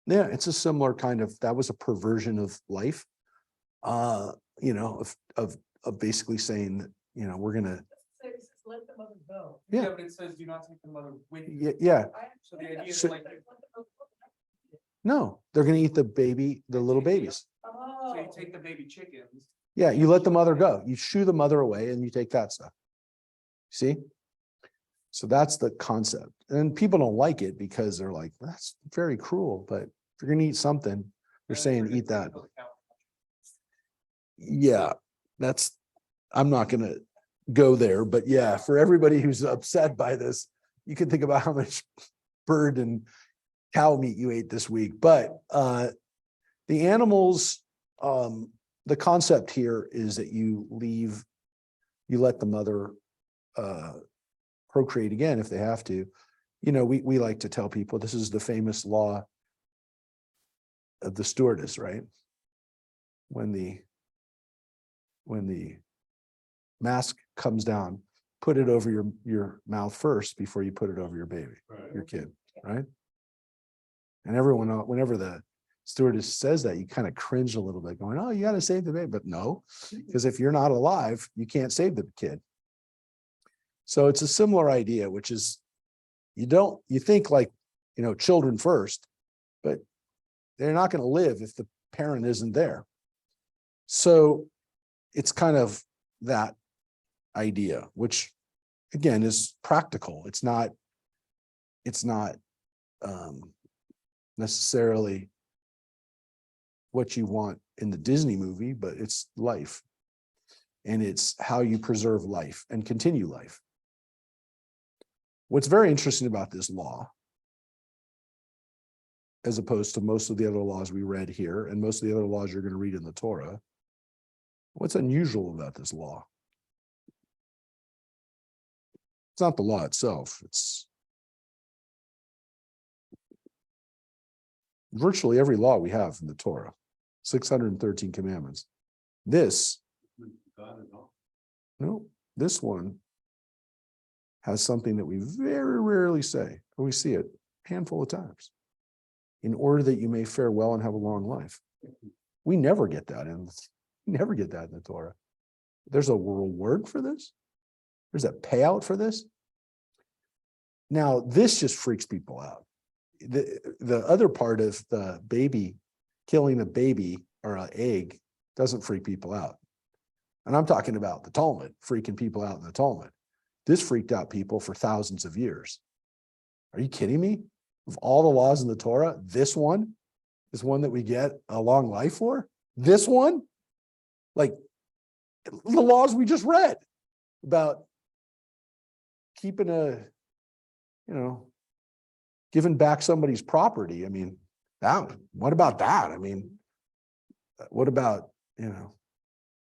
Yeah, it's a similar kind of, that was a perversion of life. You know, of basically saying that, you know, we're gonna, Let the mother go. Yeah. Yeah, but it says do not take the mother with you. yeah, So the idea is So- like, no, they're gonna eat the little babies. so you Oh. take the baby chickens. Yeah, you let the mother go. You shoo the mother away and you take that stuff. See? So that's the concept. And people don't like it because they're like, that's very cruel, but if you're gonna eat something, they're saying eat that. Yeah, that's, I'm not gonna go there, but yeah, for everybody who's upset by this, you can think about how much bird and cow meat you ate this week. But the animals, the concept here is that you let the mother procreate again if they have to. You know, we like to tell people this is the famous law of the stewardess, right? When the mask comes down, put it over your mouth first before you put it over your baby, your kid, right? And everyone, whenever the stewardess says that, you kind of cringe a little bit going, oh, you got to save the baby. But no, because if you're not alive, you can't save the kid. So it's a similar idea, which is you think like, you know, children first, but they're not going to live if the parent isn't there. So it's kind of that idea, which again is practical. It's not necessarily what you want in the Disney movie, but it's life. And it's how you preserve life and continue life. What's very interesting about this law, as opposed to most of the other laws we read here and most of the other laws you're going to read in the Torah, what's unusual about this law? It's not the law itself. It's virtually every law we have in the Torah, 613 commandments. This one has something that we very rarely say, but we see it a handful of times. In order that you may fare well and have a long life. We never get that in the Torah. There's a reward for this. There's a payout for this. Now, this just freaks people out. The other part of the baby, killing a baby or an egg doesn't freak people out. And I'm talking about the Talmud, freaking people out in the Talmud. This freaked out people for thousands of years. Are you kidding me? Of all the laws in the Torah, this one is one that we get a long life for? This one? Like the laws we just read about keeping giving back somebody's property. I mean, what about that? I mean, what about,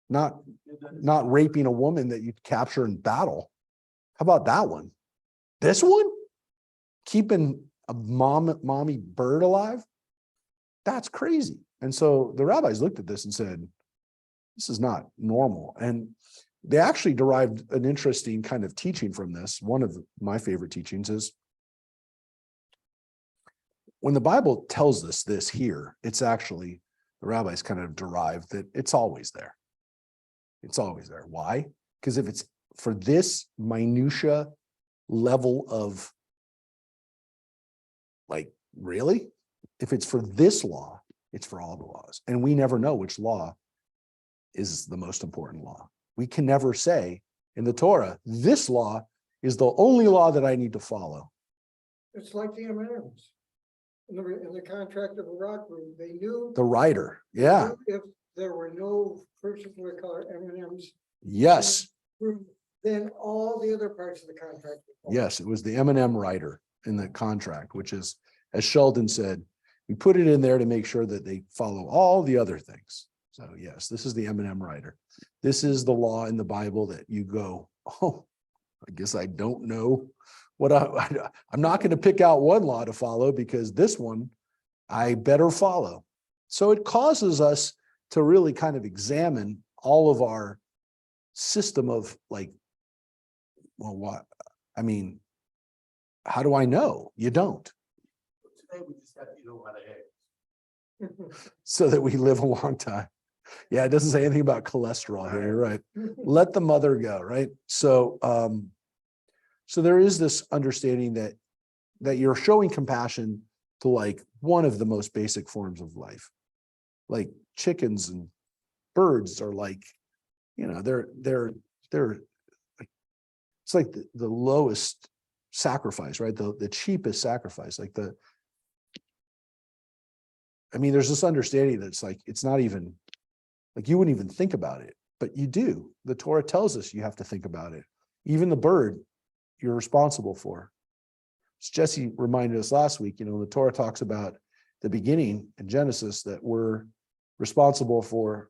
not raping a woman that you capture in battle? How about that one? This one? Keeping a mommy bird alive? That's crazy. And so the rabbis looked at this and said, this is not normal. And they actually derived an interesting kind of teaching from this. One of my favorite teachings is when the Bible tells us this here, it's actually, the rabbis kind of derived that it's always there. It's always there. Why? Because if it's for this minutia level of, like, really? If it's for this law, it's for all the laws. And we never know which law is the most important law. We can never say in the Torah, this law is the only law that I need to follow. It's like the M&Ms. In the contract of a rock room, they knew. The writer, yeah, If there were no particular color M&Ms. yes, Then all the other parts of the contract. would fall. yes, it was the M&M writer in the contract, which is, as Sheldon said, we put it in there to make sure that they follow all the other things. So yes, this is the M&M writer. This is the law in the Bible that you go, oh, I guess I don't know what I'm not going to pick out one law to follow because this one I better follow. So it causes us to really kind of examine all of our system of like, well, what? I mean, how do I know? You don't. Today we just got to eat a lot of eggs. So that we live a long time. Yeah, it doesn't say anything about cholesterol here, right? Let the mother go, right? So so there is this understanding that you're showing compassion to like one of the most basic forms of life. Like chickens and birds are like, you know, they're like, it's like the lowest sacrifice, right? The cheapest sacrifice, like I mean, there's this understanding that it's like, it's not even like you wouldn't even think about it, but you do. The Torah tells us you have to think about it. Even the bird you're responsible for. As Jesse reminded us last week, you know, the Torah talks about the beginning in Genesis that we're responsible for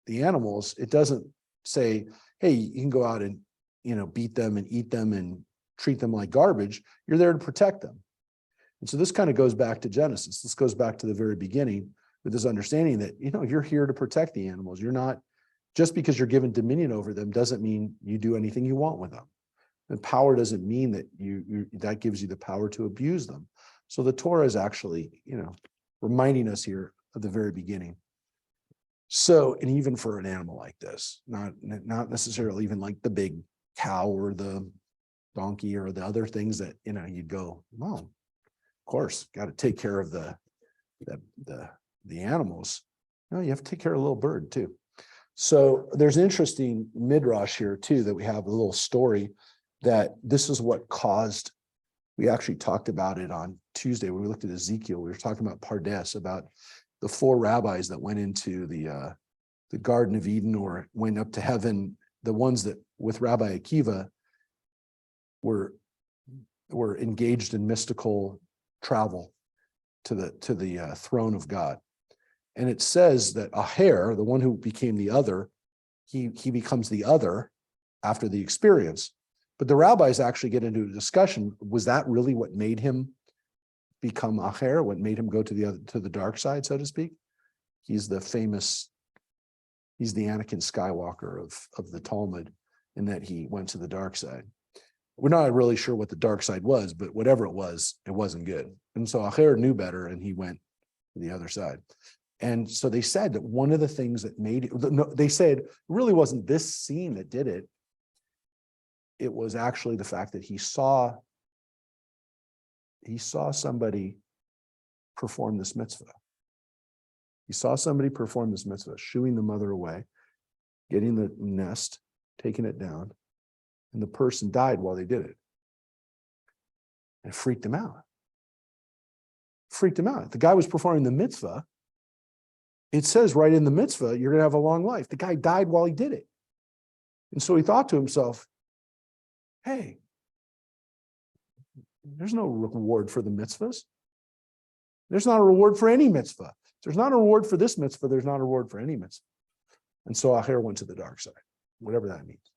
the animals. It doesn't say, hey, you can go out and, you know, beat them and eat them and treat them like garbage. You're there to protect them. And so this kind of goes back to Genesis. This goes back to the very beginning with this understanding that, you know, you're here to protect the animals. You're not, just because you're given dominion over them doesn't mean you do anything you want with them. And power doesn't mean that that gives you the power to abuse them. So the Torah is actually, you know, reminding us here of the very beginning. So, and even for an animal like this, not necessarily even like the big cow or the donkey or the other things that, you know, you'd go, well, of course, got to take care of the animals. No, you have to take care of a little bird too. So there's an interesting midrash here too, that we have a little story that this is what caused, we actually talked about it on Tuesday when we looked at Ezekiel. We were talking about Pardes, about the 4 rabbis that went into the Garden of Eden or went up to heaven, the ones that with Rabbi Akiva were engaged in mystical travel to the throne of God. And it says that Aher, the one who became the other, he becomes the other after the experience. But the rabbis actually get into a discussion. Was that really what made him become Aher? What made him go to the dark side, so to speak? He's the Anakin Skywalker of the Talmud, in that he went to the dark side. We're not really sure what the dark side was, but whatever it wasn't good. And so Aher knew better, and he went to the other side. And so they said that one of the things that made it, they said it really wasn't this scene that did it. It was actually the fact that he saw somebody perform this mitzvah. He saw somebody perform this mitzvah, shooing the mother away, getting the nest, taking it down, and the person died while they did it. And it freaked him out. The guy was performing the mitzvah. It says right in the mitzvah, you're going to have a long life. The guy died while he did it. And so he thought to himself, hey, there's no reward for the mitzvahs. There's not a reward for any mitzvah. There's not a reward for this mitzvah. There's not a reward for any mitzvah. And so Aher went to the dark side, whatever that means.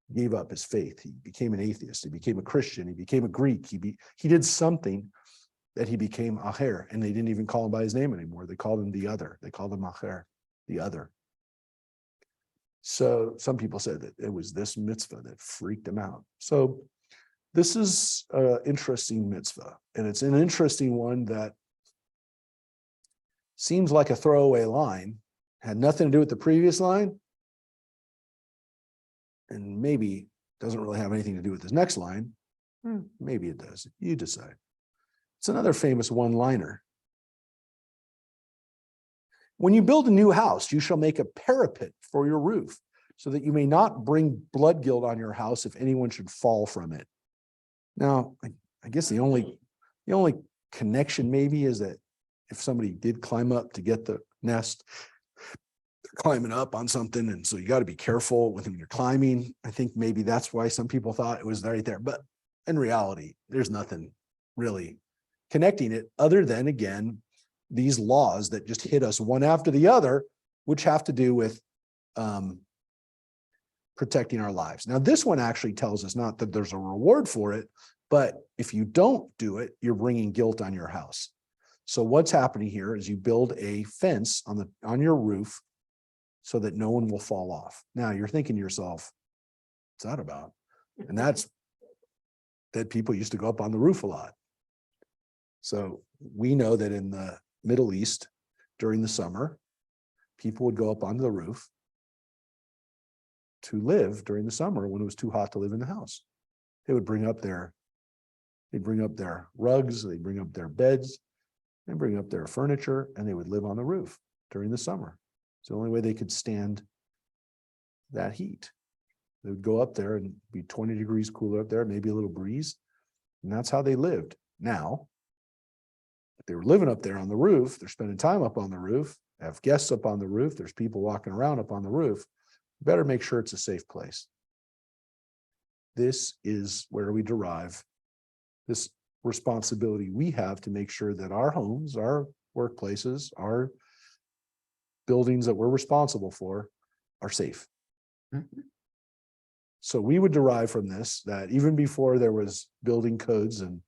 He gave up his faith. He became an atheist. He became a Christian. He became a Greek. He did something that he became Aher, and they didn't even call him by his name anymore. They called him the other. They called him Aher, the other. So some people said that it was this mitzvah that freaked him out. So this is an interesting mitzvah, and it's an interesting one that seems like a throwaway line, had nothing to do with the previous line, and maybe doesn't really have anything to do with this next line. Maybe it does. You decide. It's another famous one-liner. When you build a new house, you shall make a parapet for your roof, so that you may not bring blood guilt on your house if anyone should fall from it. Now, I guess the only connection maybe is that if somebody did climb up to get the nest, they're climbing up on something, and so you got to be careful with when you're climbing. I think maybe that's why some people thought it was right there, but in reality, there's nothing really connecting it other than, again, these laws that just hit us one after the other, which have to do with protecting our lives. Now, this one actually tells us not that there's a reward for it, but if you don't do it, you're bringing guilt on your house. So what's happening here is you build a fence on your roof so that no one will fall off. Now you're thinking to yourself, what's that about? And that's that people used to go up on the roof a lot. So we know that in the Middle East during the summer, people would go up onto the roof to live during the summer when it was too hot to live in the house. They would bring up their rugs, they'd bring up their beds, they'd bring up their furniture, and they would live on the roof during the summer. It's the only way they could stand that heat. They would go up there and be 20 degrees cooler up there, maybe a little breeze. And that's how they lived. Now, if they were living up there on the roof, they're spending time up on the roof, have guests up on the roof, there's people walking around up on the roof, better make sure it's a safe place. This is where we derive this responsibility we have to make sure that our homes, our workplaces, our buildings that we're responsible for are safe. So we would derive from this that even before there was building codes and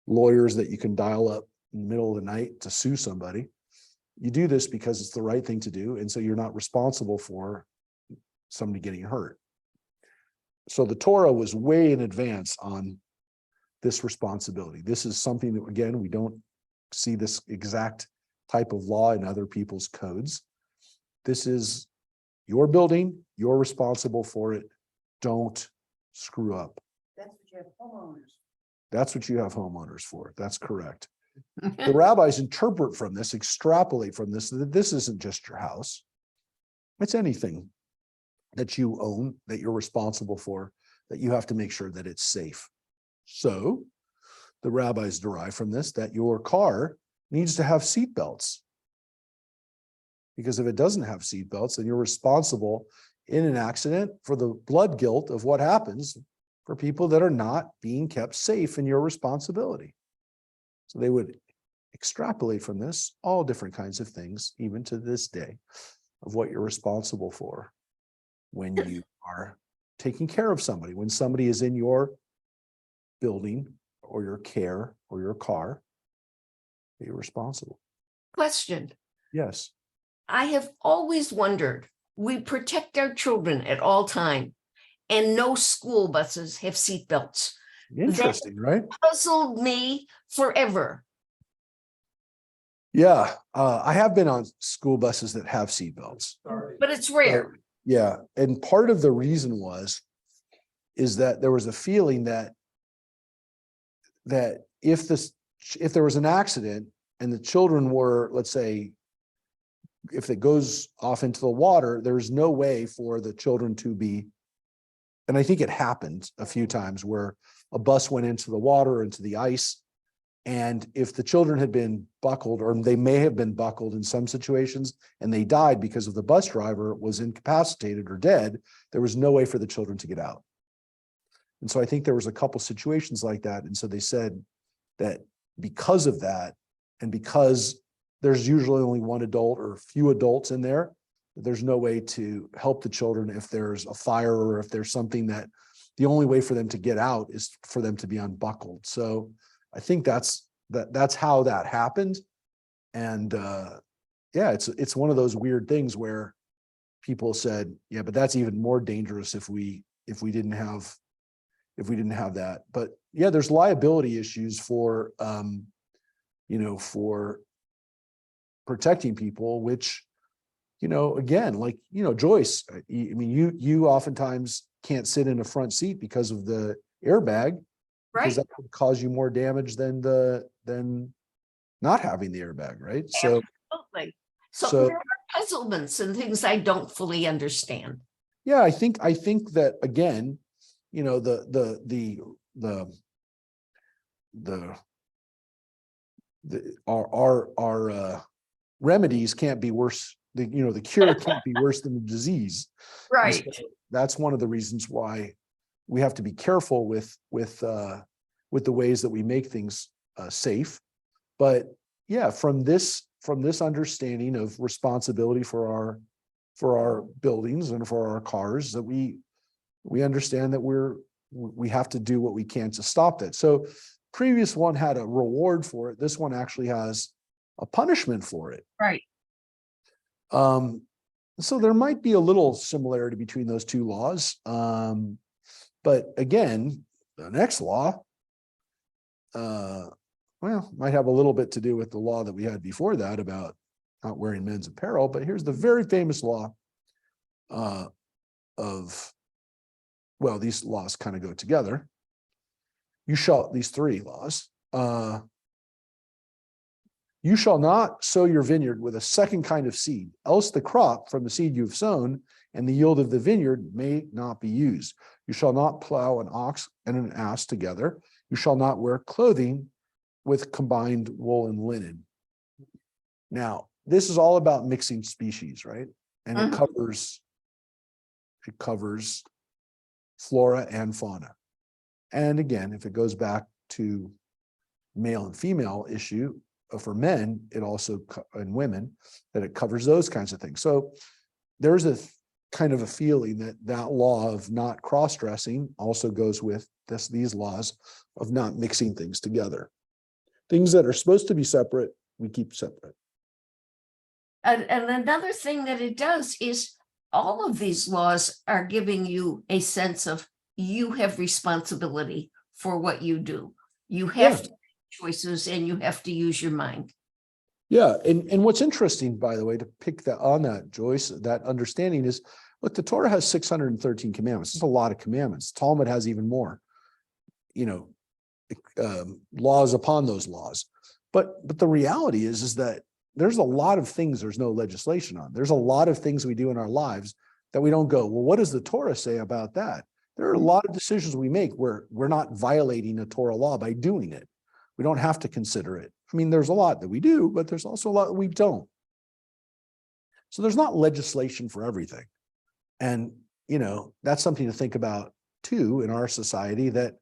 lawyers that you can dial up in the middle of the night to sue somebody, you do this because it's the right thing to do. And so you're not responsible for somebody getting hurt. So the Torah was way in advance on this responsibility. This is something that, again, we don't see this exact type of law in other people's codes. This is your building, you're responsible for it. Don't screw up. That's what you have homeowners. That's what you have homeowners for. That's correct. The rabbis interpret from this, extrapolate from this, that this isn't just your house. It's anything that you own, that you're responsible for, that you have to make sure that it's safe. So the rabbis derive from this that your car needs to have seat belts. Because if it doesn't have seat belts, then you're responsible in an accident for the blood guilt of what happens for people that are not being kept safe in your responsibility. So they would extrapolate from this all different kinds of things, even to this day, of what you're responsible for when you are taking care of somebody, when somebody is in your building or your care or your car, you're responsible. Question. Yes. I have always wondered, we protect our children at all time, and no school buses have seatbelts. Interesting, right? Puzzled me forever. Yeah. I have been on school buses that have seatbelts. But it's rare. Yeah. And part of the reason is that there was a feeling that if there was an accident and the children were, let's say, if it goes off into the water, there's no way for the children to be, and I think it happened a few times where a bus went into the water, into the ice. And if the children had been buckled, or they may have been buckled in some situations, and they died because of the bus driver was incapacitated or dead, there was no way for the children to get out. And so I think there was a couple situations like that. And so they said that because of that, and because there's usually only one adult or few adults in there, there's no way to help the children if there's a fire or if there's something that the only way for them to get out is for them to be unbuckled. So I think that's how that happened. And yeah, it's one of those weird things where people said, yeah, but that's even more dangerous if we didn't have that. But yeah, there's liability issues for for protecting people, which, again, like, Joyce, I mean, you oftentimes can't sit in a front seat because of the airbag, because Right. that would cause you more damage than not having the airbag, right? So Absolutely. So So- there are puzzlements and things I don't fully understand. yeah, I think that, again, our remedies can't be worse. The cure can't be worse than the disease. And Right. so that's one of the reasons why we have to be careful with the ways that we make things safe. But yeah, from this understanding of responsibility for our buildings and for our cars, that we we understand that we have to do what we can to stop that. So previous one had a reward for it. This one actually has a punishment for it. Right. So there might be a little similarity between those two laws. But again, the next law, might have a little bit to do with the law that we had before that about not wearing men's apparel. But here's the very famous law these laws kind of go together. These three laws, you shall not sow your vineyard with a second kind of seed, else the crop from the seed you've sown and the yield of the vineyard may not be used. You shall not plow an ox and an ass together. You shall not wear clothing with combined wool and linen. Now, this is all about mixing species, right? And it covers flora and fauna. And again, if it goes back to male and female issue, for men, it also, and women, that it covers those kinds of things. So there's a kind of a feeling that that law of not cross-dressing also goes with these laws of not mixing things together. Things that are supposed to be separate, we keep separate. And another thing that it does is all of these laws are giving you a sense of you have responsibility for what you do. You have to make choices and you have to use your mind. Yeah, and what's interesting, by the way, to pick that on that, Joyce, that understanding is, look, the Torah has 613 commandments. It's a lot of commandments. Talmud has even more, laws upon those laws. But the reality is that there's a lot of things there's no legislation on. There's a lot of things we do in our lives that we don't go, well, what does the Torah say about that? There are a lot of decisions we make where we're not violating a Torah law by doing it. We don't have to consider it. I mean, there's a lot that we do, but there's also a lot that we don't. So there's not legislation for everything. And, that's something to think about too in our society, that,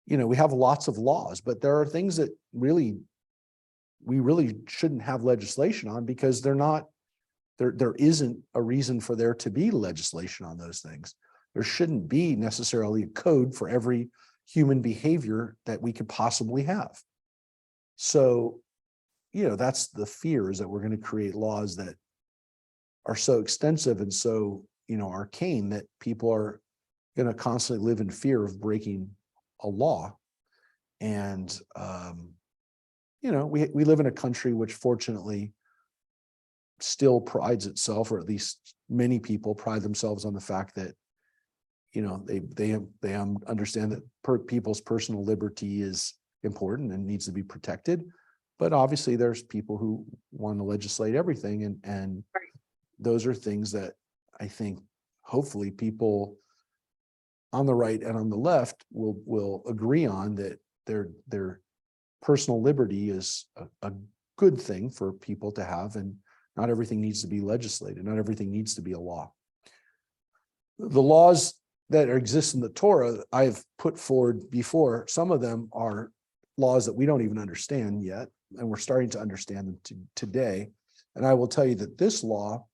we have lots of laws, but there are things that we really shouldn't have legislation on because there isn't a reason for there to be legislation on those things. There shouldn't be necessarily a code for every human behavior that we could possibly have. So, that's the fear, is that we're going to create laws that are so extensive and so, arcane that people are going to constantly live in fear of breaking a law. And, we live in a country which fortunately still prides itself, or at least many people pride themselves on the fact that, they understand that people's personal liberty is important and needs to be protected. But obviously there's people who want to legislate everything. And those are things that I think hopefully people on the right and on the left will agree on, that their personal liberty is a good thing for people to have, and not everything needs to be legislated. Not everything needs to be a law. The laws that exist in the Torah, I've put forward before. Some of them are laws that we don't even understand yet, and we're starting to understand them today. And I will tell you that this law,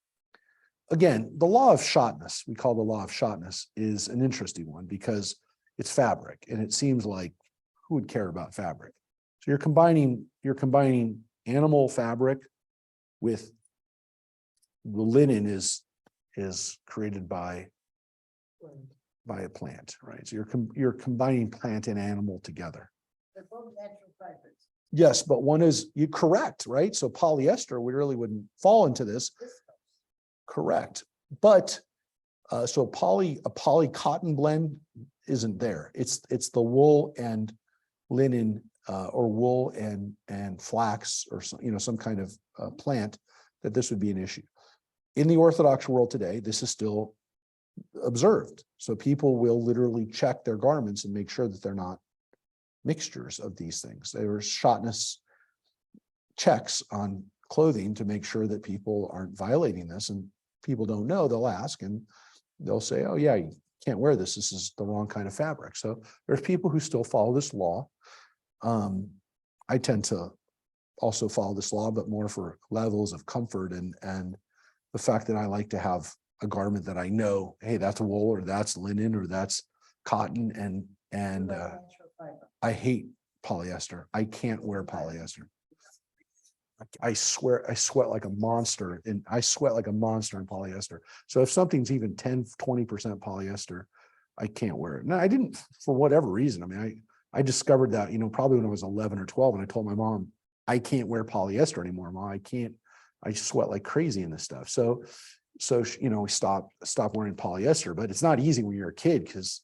again, the law of shotness, we call the law of shotness, is an interesting one because it's fabric, and it seems like who would care about fabric? So you're combining animal fabric with the linen is created by a plant, right? So you're combining plant and animal together. They're both natural fibers. Yes, but one is, you correct, right? So polyester, we really wouldn't fall into this. Correct. But so a poly cotton blend isn't there. It's the wool and linen, or wool and flax, or some kind of plant, that this would be an issue. In the Orthodox world today, this is still observed. So people will literally check their garments and make sure that they're not mixtures of these things. There are shotness checks on clothing to make sure that people aren't violating this, and people don't know, they'll ask and they'll say, oh yeah, you can't wear this. This is the wrong kind of fabric. So there's people who still follow this law. I tend to also follow this law, but more for levels of comfort and the fact that I a garment that I know, hey, that's wool or that's linen or that's cotton and Natural fiber. I hate polyester. I can't wear polyester. I swear, I sweat like a monster and I sweat like a monster in polyester. So if something's even 10, 20% polyester, I can't wear it. No, I didn't for whatever reason. I mean, I discovered that, probably when I was 11 or 12 and I told my mom, I can't wear polyester anymore, Mom. I can't, I sweat like crazy in this stuff. So, we stop wearing polyester, but it's not easy when you're a kid because,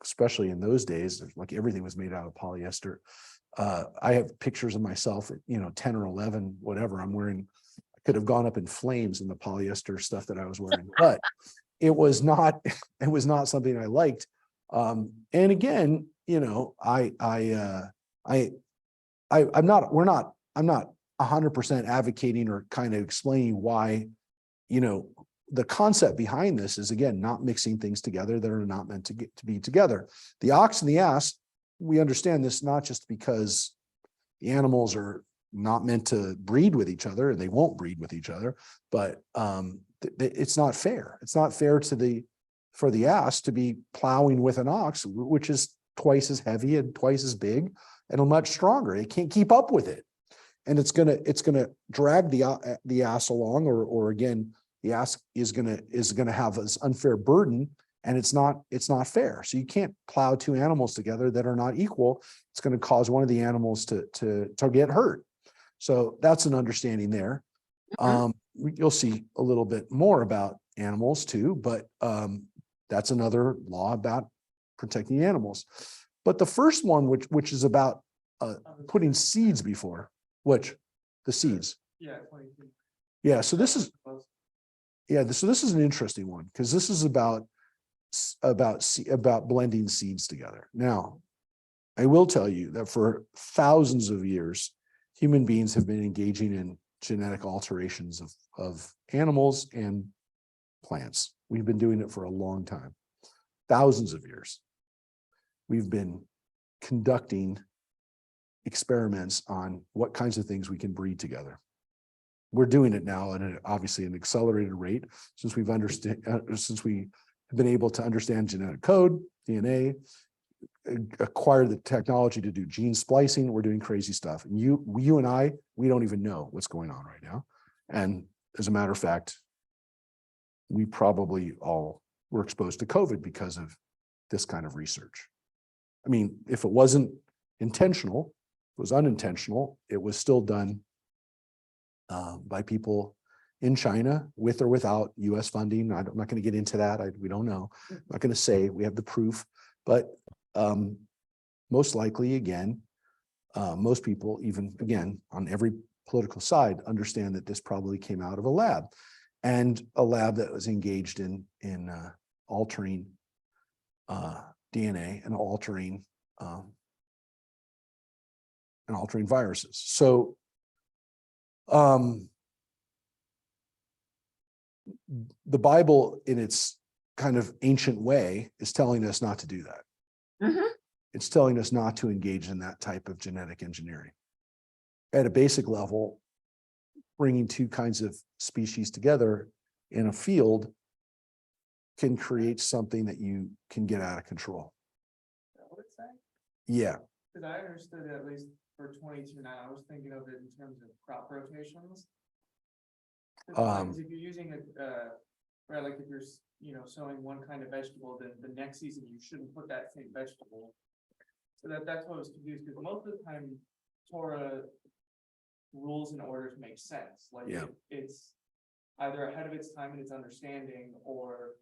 especially in those days, like everything was made out of polyester. I have pictures of myself at, 10 or 11, whatever I'm wearing. I could have gone up in flames in the polyester stuff that I was wearing, but it was not something I liked. And again, I'm not 100% advocating or kind of explaining why, the concept behind this is, again, not mixing things together that are not meant to be together. The ox and the ass, we understand this not just because the animals are not meant to breed with each other and they won't breed with each other, but it's not fair. It's not fair for the ass to be plowing with an ox, which is twice as heavy and twice as big and much stronger. It can't keep up with it. And it's gonna drag the ass along, or again, the ass is gonna have this unfair burden, and it's not fair. So you can't plow two animals together that are not equal. It's going to cause one of the animals to get hurt. So that's an understanding there. You'll see a little bit more about animals too, but that's another law about protecting animals. But the first one, which is about putting seeds before, the seeds. Yeah. 22. Yeah. So this is an interesting one because this is about blending seeds together. Now, I will tell you that for thousands of years, human beings have been engaging in genetic alterations of animals and plants. We've been doing it for a long time, thousands of years. We've been conducting experiments on what kinds of things we can breed together. We're doing it now at obviously an accelerated rate since we have been able to understand genetic code, DNA, acquire the technology to do gene splicing. We're doing crazy stuff. And you and I, we don't even know what's going on right now. And as a matter of fact, we probably all were exposed to COVID because of this kind of research. I mean, if it wasn't intentional, it was unintentional, it was still done by people in China with or without US funding. I'm not going to get into that. We don't know. I'm not going to say we have the proof, but most likely, again, most people, even again, on every political side, understand that this probably came out of a lab, and a lab that was engaged in altering DNA and altering viruses. So the Bible, in its kind of ancient way, is telling us not to do that. Mhm. It's telling us not to engage in that type of genetic engineering. At a basic level, bringing two kinds of species together in a field can create something that you can get out of control. Is that what it's saying? Yeah. Because I understood at least for 22 now, I was thinking of it in terms of crop rotations. 'Cause if you're using right, like if you're, sowing one kind of vegetable, then the next season you shouldn't put that same vegetable. So that's what I was confused, because most of the time Torah rules and orders make sense, like Yeah. it's either ahead of its time in its understanding, or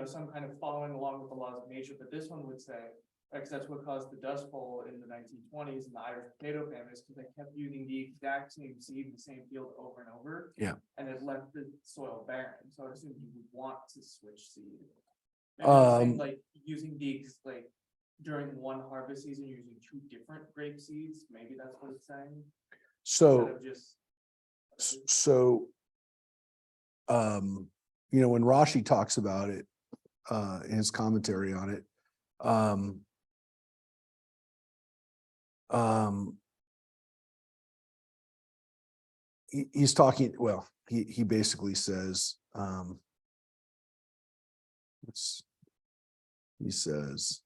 some kind of following along with the laws of nature. But this one would say, because that's what caused the Dust Bowl in the 1920s and the Irish potato famine, is because they kept using the exact same seed in the same field over and over. Yeah. And it left the soil barren. So I assume you would want to switch seed. And you're saying, like using during one harvest season, you're using two different grape seeds. Maybe that's what it's saying. So Instead of just. when Rashi talks about it, in his commentary on it, he's talking, well, he basically says, He says,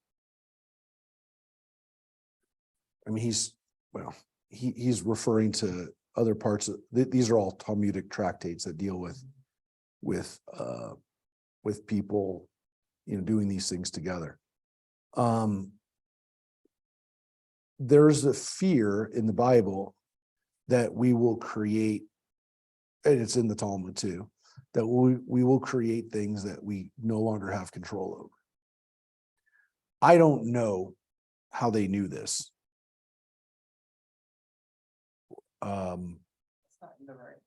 he's referring to other parts of, these are all Talmudic tractates that deal with people, doing these things together. There's a fear in the Bible that we will create, and it's in the Talmud too, that we will create things that we no longer have control over. I don't know how they knew this. It's not in the right.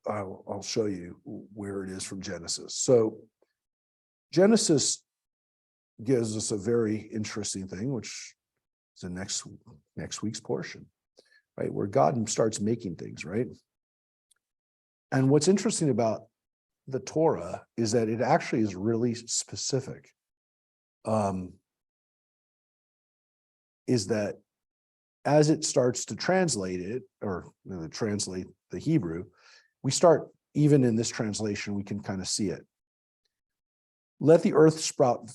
I'll show you where it is from Genesis. So Genesis gives us a very interesting thing, which is the next week's portion, right? Where God starts making things, right? And what's interesting about the Torah is that it actually is really specific. Is that as it starts to translate it, or translate the Hebrew, we start, even in this translation, we can kind of see it. Let the earth sprout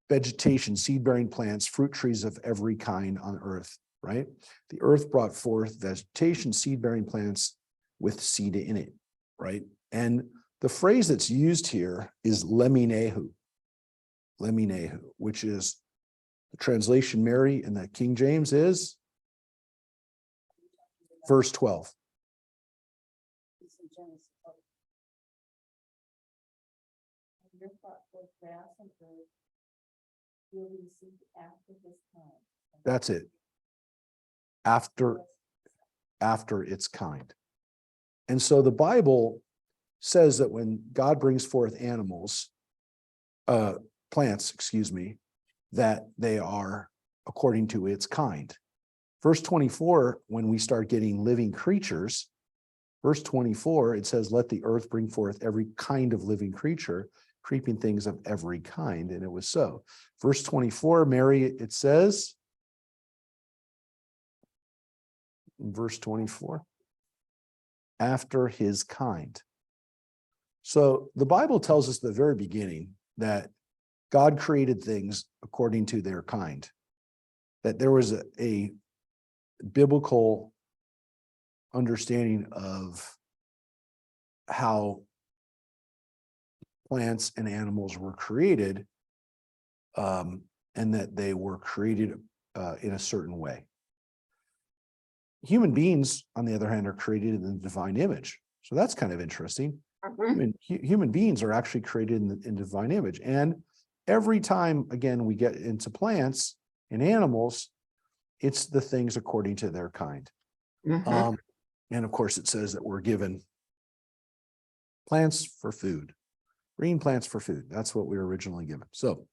vegetation, seed-bearing plants, fruit trees of every kind on earth, right? The earth brought forth vegetation, seed-bearing plants with seed in it, right? And the phrase that's used here is leminehu, which is the translation Mary in the King James is verse 12. That's it. After its kind. And so the Bible says that when God brings forth plants, that they are according to its kind. Verse 24, when we start getting living creatures, verse 24, it says, let the earth bring forth every kind of living creature, creeping things of every kind. And it was so. Verse 24, Mary, it says, in verse 24, after his kind. So the Bible tells us at the very beginning that God created things according to their kind, that there was a biblical understanding of how plants and animals were created, and that they were created in a certain way. Human beings, on the other hand, are created in the divine image. So that's kind of interesting. Human beings are actually created in the divine image. And every time, again, we get into plants and animals, it's the things according to their kind. And of course, it says that we're given plants for food, green plants for food. That's what we were originally given. So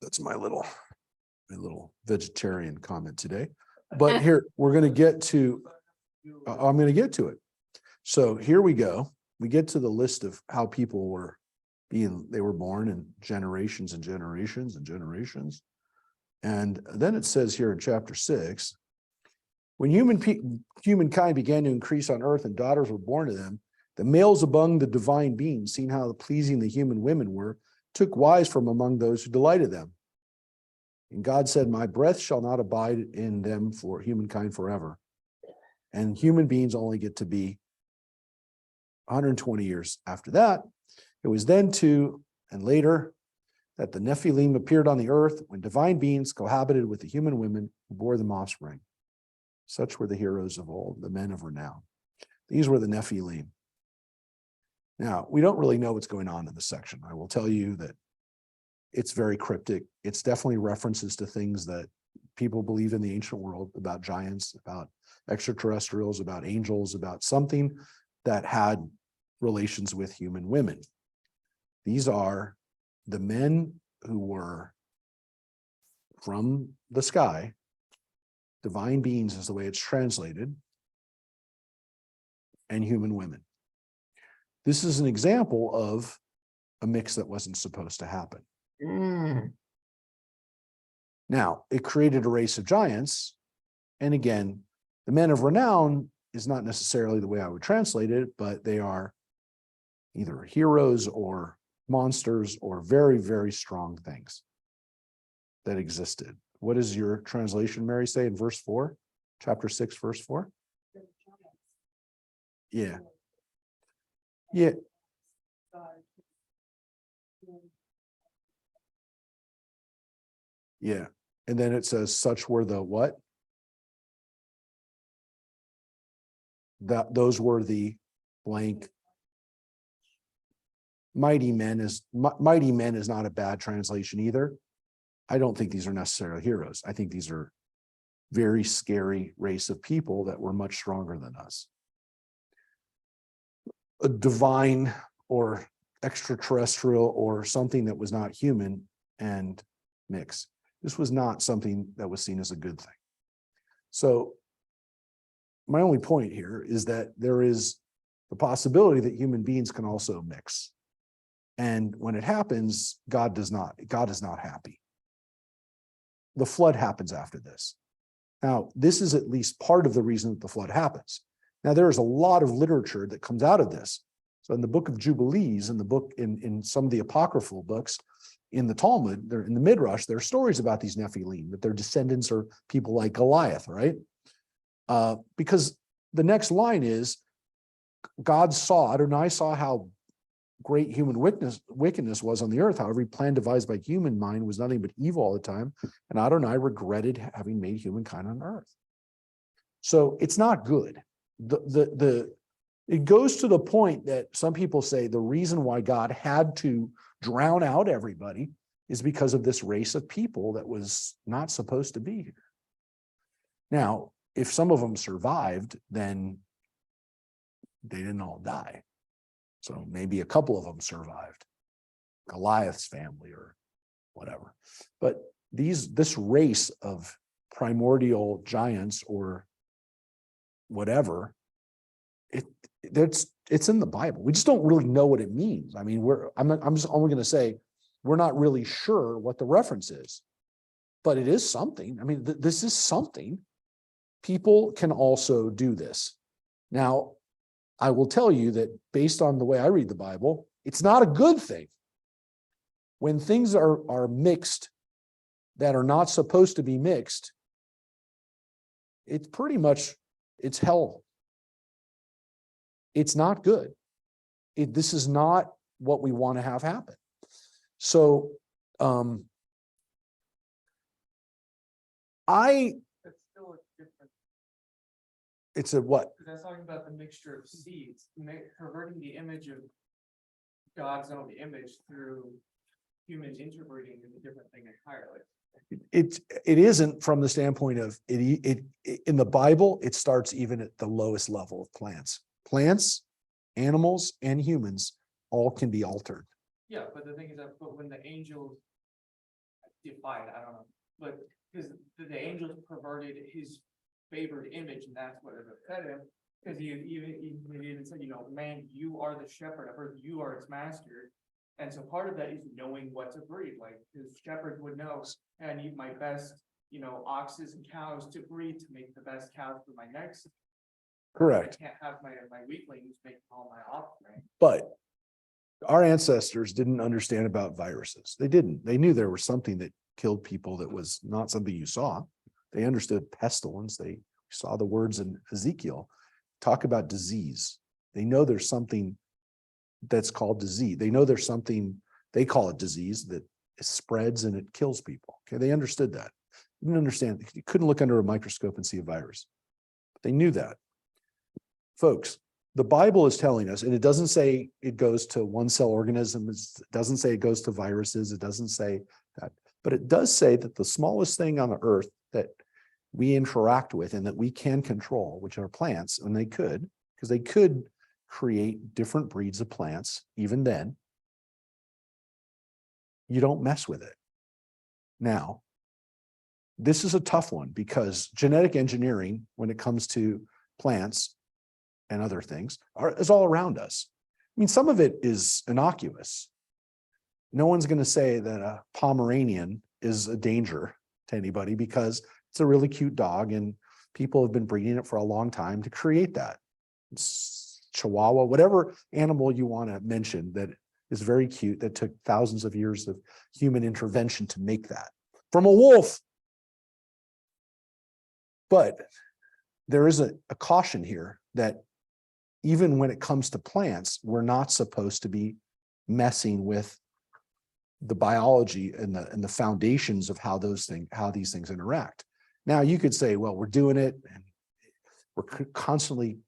that's my little vegetarian comment today. But here, we're going to get to, I'm going to get to it. So here we go. We get to the list of how people they were born in generations and generations and generations. And then it says here in chapter 6, when humankind began to increase on earth and daughters were born to them, the males among the divine beings, seeing how pleasing the human women were, took wives from among those who delighted them. And God said, my breath shall not abide in them for humankind forever. And human beings only get to be 120 years after that. It was then too, and later, that the Nephilim appeared on the earth when divine beings cohabited with the human women who bore them offspring. Such were the heroes of old, the men of renown. These were the Nephilim. Now, we don't really know what's going on in this section. I will tell you that it's very cryptic. It's definitely references to things that people believe in the ancient world about giants, about extraterrestrials, about angels, about something that had relations with human women. These are the men who were from the sky. Divine beings is the way it's translated, and human women. This is an example of a mix that wasn't supposed to happen. Now, it created a race of giants. And again, the men of renown is not necessarily the way I would translate it, but they are either heroes or monsters or very, very strong things that existed. What does your translation, Mary, say in verse 4? Chapter 6, verse 4? Yeah. Yeah. Yeah. And then it says, such were the what? That those were the blank. Mighty men is not a bad translation either. I don't think these are necessarily heroes. I think these are very scary race of people that were much stronger than us. A divine or extraterrestrial or something that was not human and mix. This was not something that was seen as a good thing. So my only point here is that there is the possibility that human beings can also mix. And when it happens, God is not happy. The flood happens after this. Now, this is at least part of the reason that the flood happens. Now, there is a lot of literature that comes out of this. So in the book of Jubilees, in some of the apocryphal books, in the Talmud, in the Midrash, there are stories about these Nephilim, that their descendants are people like Goliath, right? Because the next line is, Adonai saw how great human wickedness was on the earth, how every plan devised by human mind was nothing but evil all the time, and Adonai regretted having made humankind on earth. So it's not good. It goes to the point that some people say the reason why God had to drown out everybody is because of this race of people that was not supposed to be here. Now, if some of them survived, then they didn't all die. So maybe a couple of them survived, Goliath's family or whatever. But this race of primordial giants or whatever, it's in the Bible. We just don't really know what it means. I mean, I'm just only going to say we're not really sure what the reference is, but it is something. I mean, this is something. People can also do this. Now, I will tell you that based on the way I read the Bible, it's not a good thing. When things are mixed that are not supposed to be mixed, it's pretty much, it's hell. It's not good. This is not what we want to have happen. So, That's still a different, it's a what? because that's talking about the mixture of seeds, perverting the image of God's own image through humans interbreeding is a different thing entirely. It isn't from the standpoint of it in the Bible, it starts even at the lowest level of plants. Plants, animals, and humans all can be altered. Yeah, but the thing is that, but when the angels defied, I don't know, but because the angels perverted his favored image, and that's what it upset him. Because he even said, man, you are the shepherd of earth, you are its master. And so part of that is knowing what to breed, like because shepherds would know, I need my best, oxes and cows to breed to make the best cows for my next. Correct. I can't have my weaklings make all my offspring. But our ancestors didn't understand about viruses. They didn't. They knew there was something that killed people that was not something you saw. They understood pestilence. They saw the words in Ezekiel talk about disease. They know there's something that's called disease. They know there's something, they call it disease, that it spreads and it kills people. Okay, they understood that. They didn't understand. You couldn't look under a microscope and see a virus. But they knew that. Folks, the Bible is telling us, and it doesn't say it goes to one cell organisms. It doesn't say it goes to viruses. It doesn't say that. But it does say that the smallest thing on the earth that we interact with and that we can control, which are plants, and they could, because they could create different breeds of plants, even then, you don't mess with it. Now, this is a tough one because genetic engineering, when it comes to plants and other things, is all around us. I mean, some of it is innocuous. No one's going to say that a Pomeranian is a danger to anybody because it's a really cute dog and people have been breeding it for a long time to create that. Chihuahua, whatever animal you want to mention that is very cute, that took thousands of years of human intervention to make that from a wolf. But there is a caution here that even when it comes to plants, we're not supposed to be messing with the biology and the foundations of how these things interact. Now you could say, well, we're doing it and we're constantly,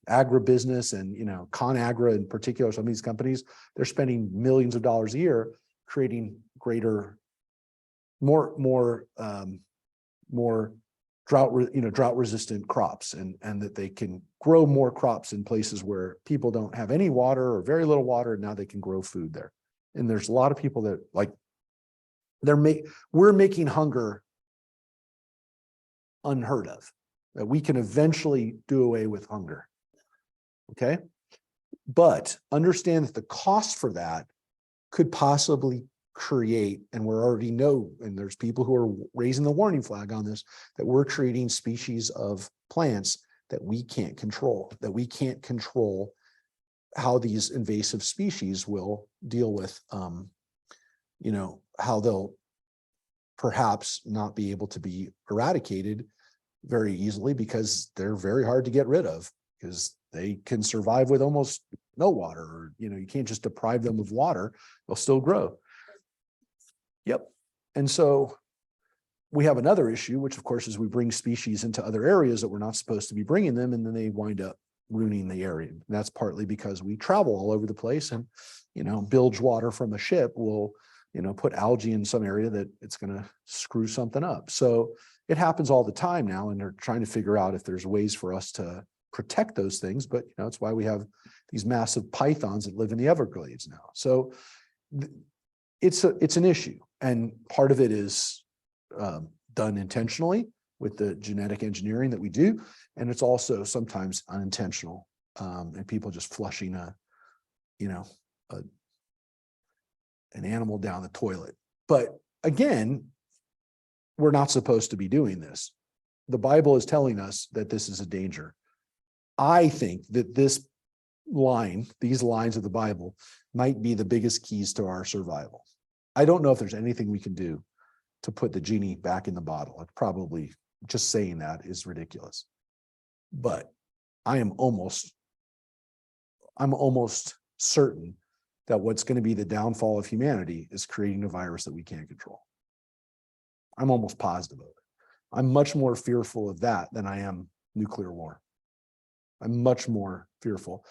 agribusiness and, ConAgra in particular, some of these companies, they're spending millions of dollars a year creating more drought resistant crops and that they can grow more crops in places where people don't have any water or very little water. And now they can grow food there. And there's a lot of people that we're making hunger unheard of, that we can eventually do away with hunger. Okay. But understand that the cost for that could possibly create, and we already know, and there's people who are raising the warning flag on this, that we're creating species of plants that we can't control, how these invasive species will deal with, how they'll perhaps not be able to be eradicated very easily because they're very hard to get rid of because they can survive with almost no water, or, you can't just deprive them of water, they'll still grow. Yep. And so we have another issue, which of course is we bring species into other areas that we're not supposed to be bringing them, and then they wind up ruining the area. And that's partly because we travel all over the place and, bilge water from a ship will, put algae in some area that it's going to screw something up. So it happens all the time now, and they're trying to figure out if there's ways for us to protect those things. But, it's why we have these massive pythons that live in the Everglades now. So it's an issue. And part of it is done intentionally with the genetic engineering that we do. And it's also sometimes unintentional, and people just flushing an animal down the toilet. But again, we're not supposed to be doing this. The Bible is telling us that this is a danger. I think that these lines of the Bible might be the biggest keys to our survival. I don't know if there's anything we can do to put the genie back in the bottle. It probably, just saying that is ridiculous. But I'm almost certain that what's going to be the downfall of humanity is creating a virus that we can't control. I'm almost positive of it. I'm much more fearful of that than I am nuclear war. I'm much more fearful.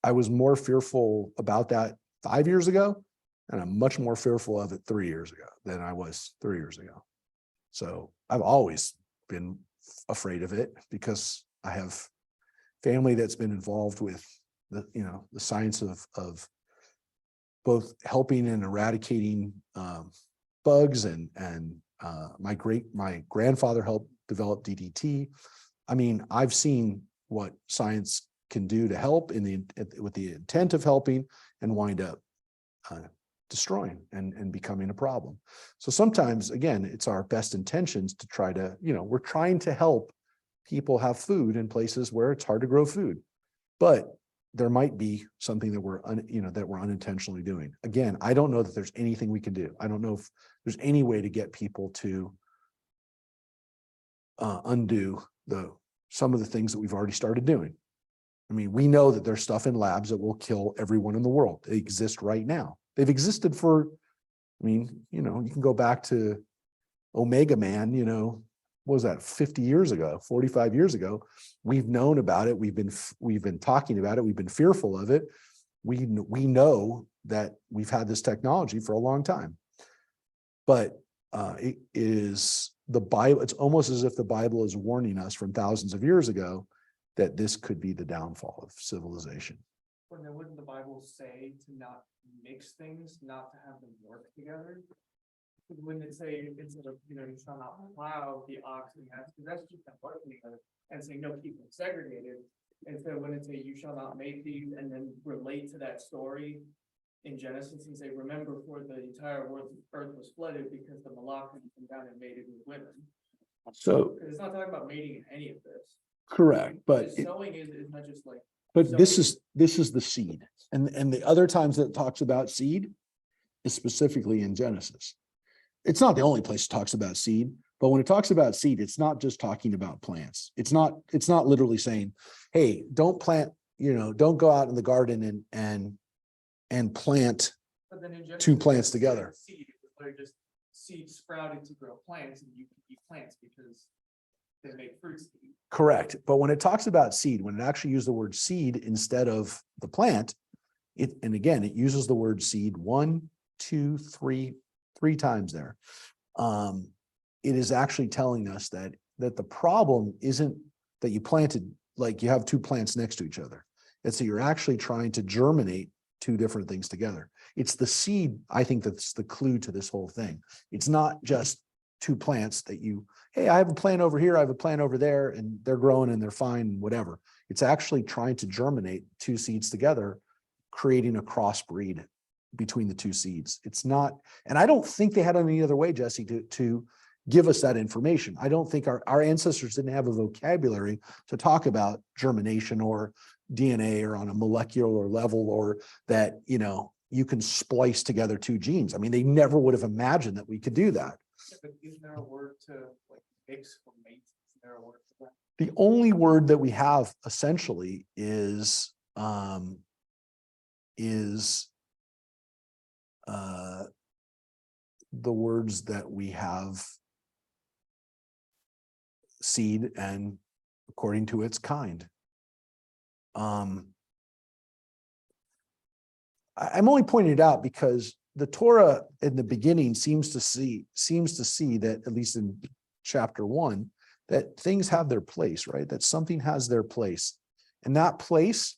I was more fearful about that 5 years ago, and I'm much more fearful of it 3 years ago than I was 3 years ago. So I've always been afraid of it because I have family that's been involved with the science of both helping and eradicating bugs, and my grandfather helped develop DDT. I mean, I've seen what science can do to help with the intent of helping, and wind up destroying and becoming a problem. So sometimes, again, it's our best intentions to try to, we're trying to help people have food in places where it's hard to grow food, but there might be something that we're unintentionally doing. Again, I don't know that there's anything we can do. I don't know if there's any way to get people to undo some of the things that we've already started doing. I mean, we know that there's stuff in labs that will kill everyone in the world. They exist right now. They've existed for, you can go back to Omega Man, what was that, 50 years ago, 45 years ago. We've known about it. We've been talking about it. We've been fearful of it. We know that we've had this technology for a long time, but it is the Bible. It's almost as if the Bible is warning us from thousands of years ago that this could be the downfall of civilization. Wouldn't the Bible say to not mix things, not to have them work together? Wouldn't it say, instead of, you shall not plow the ox and ass, because that's just not working together, and say, no, keep them segregated. Instead, when it say, you shall not make these, and then relate to that story, in Genesis and say, remember for the entire earth was flooded because the Malach had come down and mated with women. So, Because it's not talking about mating in any of this. correct, but. The sowing is not just like. But this is the seed. And the other times that it talks about seed is specifically in Genesis. It's not the only place it talks about seed, but when it talks about seed, it's not just talking about plants. It's not literally saying, hey, don't plant, don't go out in the garden and plant But then in Genesis, two plants it's together. Seed, they're just seed sprouted to grow plants, and you can eat plants because they make fruits to eat. Correct. But when it talks about seed, when it actually uses the word seed instead of the plant, and again, it uses the word seed 1, 2, 3 times there. It is actually telling us that the problem isn't that you planted, like you have two plants next to each other. It's that you're actually trying to germinate two different things together. It's the seed, I think, that's the clue to this whole thing. It's not just two plants that hey, I have a plant over here, I have a plant over there, and they're growing and they're fine, whatever. It's actually trying to germinate two seeds together, creating a crossbreed between the two seeds. It's not, and I don't think they had any other way, Jesse, to give us that information. I don't think our ancestors didn't have a vocabulary to talk about germination or DNA or on a molecular level, or that, you can splice together two genes. I mean, they never would have imagined that we could do that. Yeah, but isn't there a word to like mix or mate? Isn't there a word for that? The only word that we have essentially is the words that we have: seed and according to its kind. I'm only pointing it out because the Torah in the beginning seems to see that, at least in chapter 1, that things have their place, right? That something has their place, and that place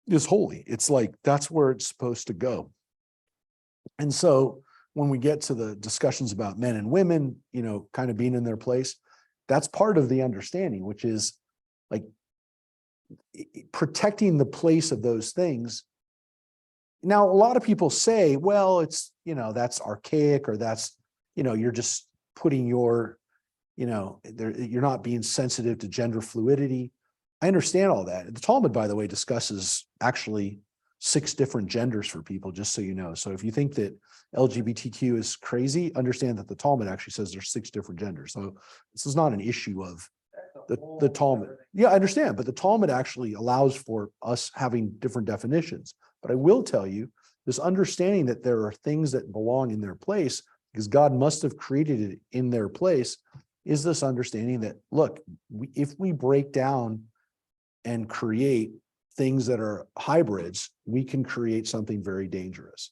is holy. It's like, that's where it's supposed to go. And so when we get to the discussions about men and women, kind of being in their place, that's part of the understanding, which is like protecting the place of those things. Now, a lot of people say, well, it's, that's archaic, or that's, you're just putting your, you're not being sensitive to gender fluidity. I understand all that. The Talmud, by the way, discusses actually 6 different genders for people, just so you know. So if you think that LGBTQ is crazy, understand that the Talmud actually says there's 6 different genders. So this is not an issue of the Talmud. Yeah, I understand, but the Talmud actually allows for us having different definitions. But I will tell you, this understanding that there are things that belong in their place, because God must have created it in their place, is this understanding that, look, if we break down and create things that are hybrids, we can create something very dangerous.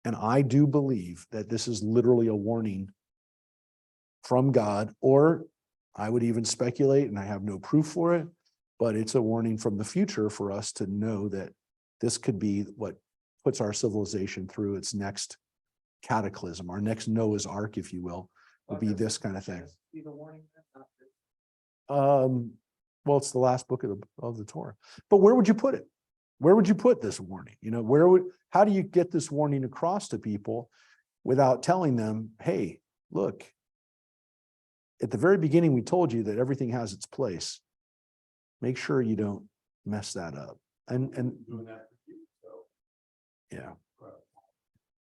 And I do believe that this is literally a warning from God, or I would even speculate, and I have no proof for it, but it's a warning from the future for us to know that this could be what puts our civilization through its next cataclysm, our next Noah's Ark, if you will be this kind of thing. Be the warning. Not this. Well, it's the last book of the Torah, but where would you put it? Where would you put this warning? How do you get this warning across to people without telling them, hey, look, at the very beginning, we told you that everything has its place. Make sure you don't mess that up. And Doing that for you, so. yeah. Right.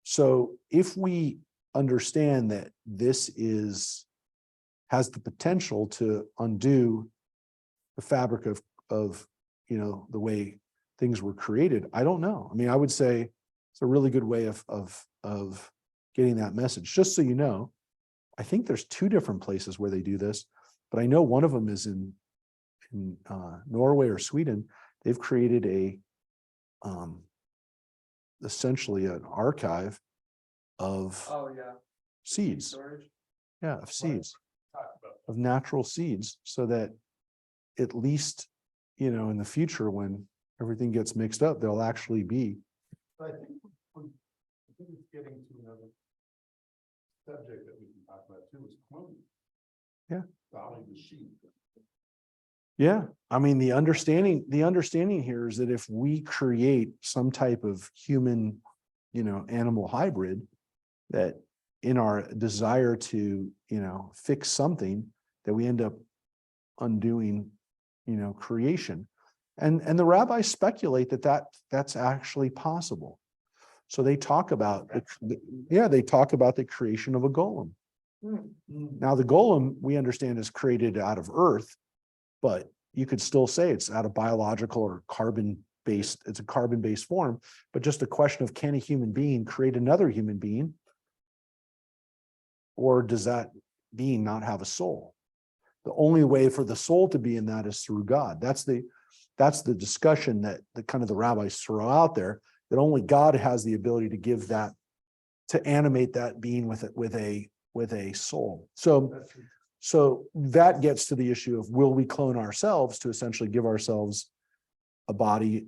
So if we understand that this has the potential to undo the fabric of the way things were created, I don't know. I mean, I would say it's a really good way of getting that message. Just so you know, I think there's 2 different places where they do this, but I know one of them is in Norway or Sweden. They've created essentially an archive of Oh, yeah. seeds. Storage. Yeah, of seeds, Talk about of natural seeds, so that at least, in the future, when everything gets mixed up, there'll actually be. But I think it's getting to another subject that we can talk about too, is cloning. Yeah. Following the sheep. Yeah, I mean, the understanding here is that if we create some type of human, animal hybrid, that in our desire to, fix something, that we end up undoing, creation. And the rabbis speculate that that's actually possible. So they talk about, they talk about the creation of a golem. Now, the golem, we understand, is created out of earth, but you could still say it's out of biological or carbon-based, it's a carbon-based form, but just a question of, can a human being create another human being? Or does that being not have a soul? The only way for the soul to be in that is through God. That's the discussion that the kind of the rabbis throw out there, that only God has the ability to give that, to animate that being with a soul. So that gets to the issue of, will we clone ourselves to essentially give ourselves a body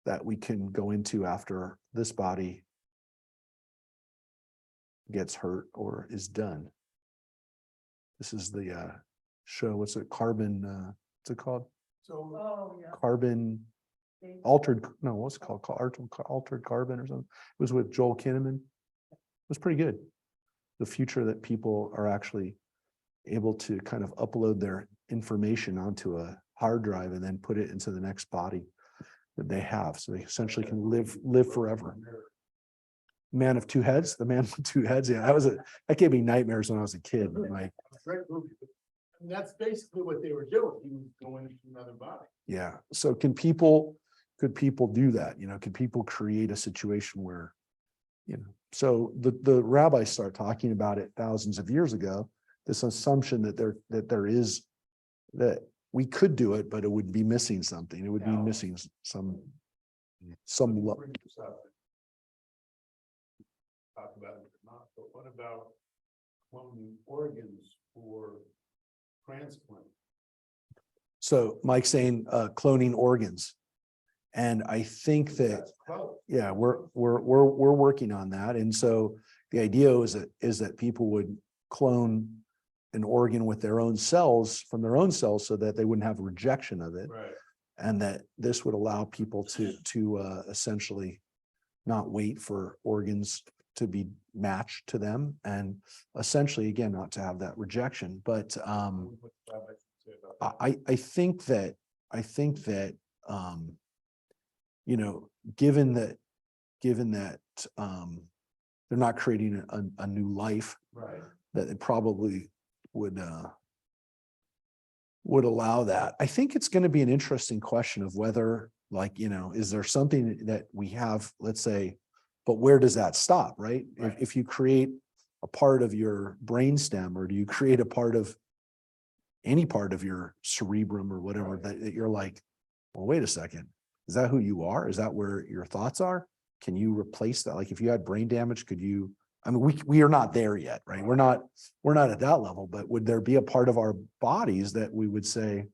that we can go into after this body gets hurt or is done? This is the show, what's it, Carbon, what's it called? So, Oh, yeah. Carbon Altered, no, what's it called? Altered Carbon or something. It was with Joel Kinnaman. It was pretty good. The future that people are actually able to kind of upload their information onto a hard drive and then put it into the next body that they have. So they essentially can live forever. Man of Two Heads, the Man with Two Heads. Yeah, that gave me nightmares when I was a kid. Like, great movie. And that's basically what they were doing. He was going into another body. yeah. So could people do that? Could people create a situation where, so the rabbis start talking about it thousands of years ago, this assumption that we could do it, but it would be missing something. It would be missing some Talk about it or not, but what about cloning organs for transplant? So Mike's saying cloning organs. And I think that, That's close. yeah, we're working on that. And so the idea is that people would clone an organ with their own cells, from their own cells, so that they wouldn't have rejection of it. Right. And that this would allow people to essentially not wait for organs to be matched to them, and essentially, again, not to have that rejection. But I think that given that they're not creating a new life, Right. that it probably would allow that. I think it's going to be an interesting question of whether, is there something that we have, let's say, but where does that stop, right? Right. If you create a part of your brainstem, or do you create a part of any part of your cerebrum or whatever, that you're like, well, wait a second, is that who you are? Is that where your thoughts are? Can you replace that? Like, if you had brain damage, could you, I mean, we are not there yet, right? We're not at that level, but would there be a part of our bodies that we would say,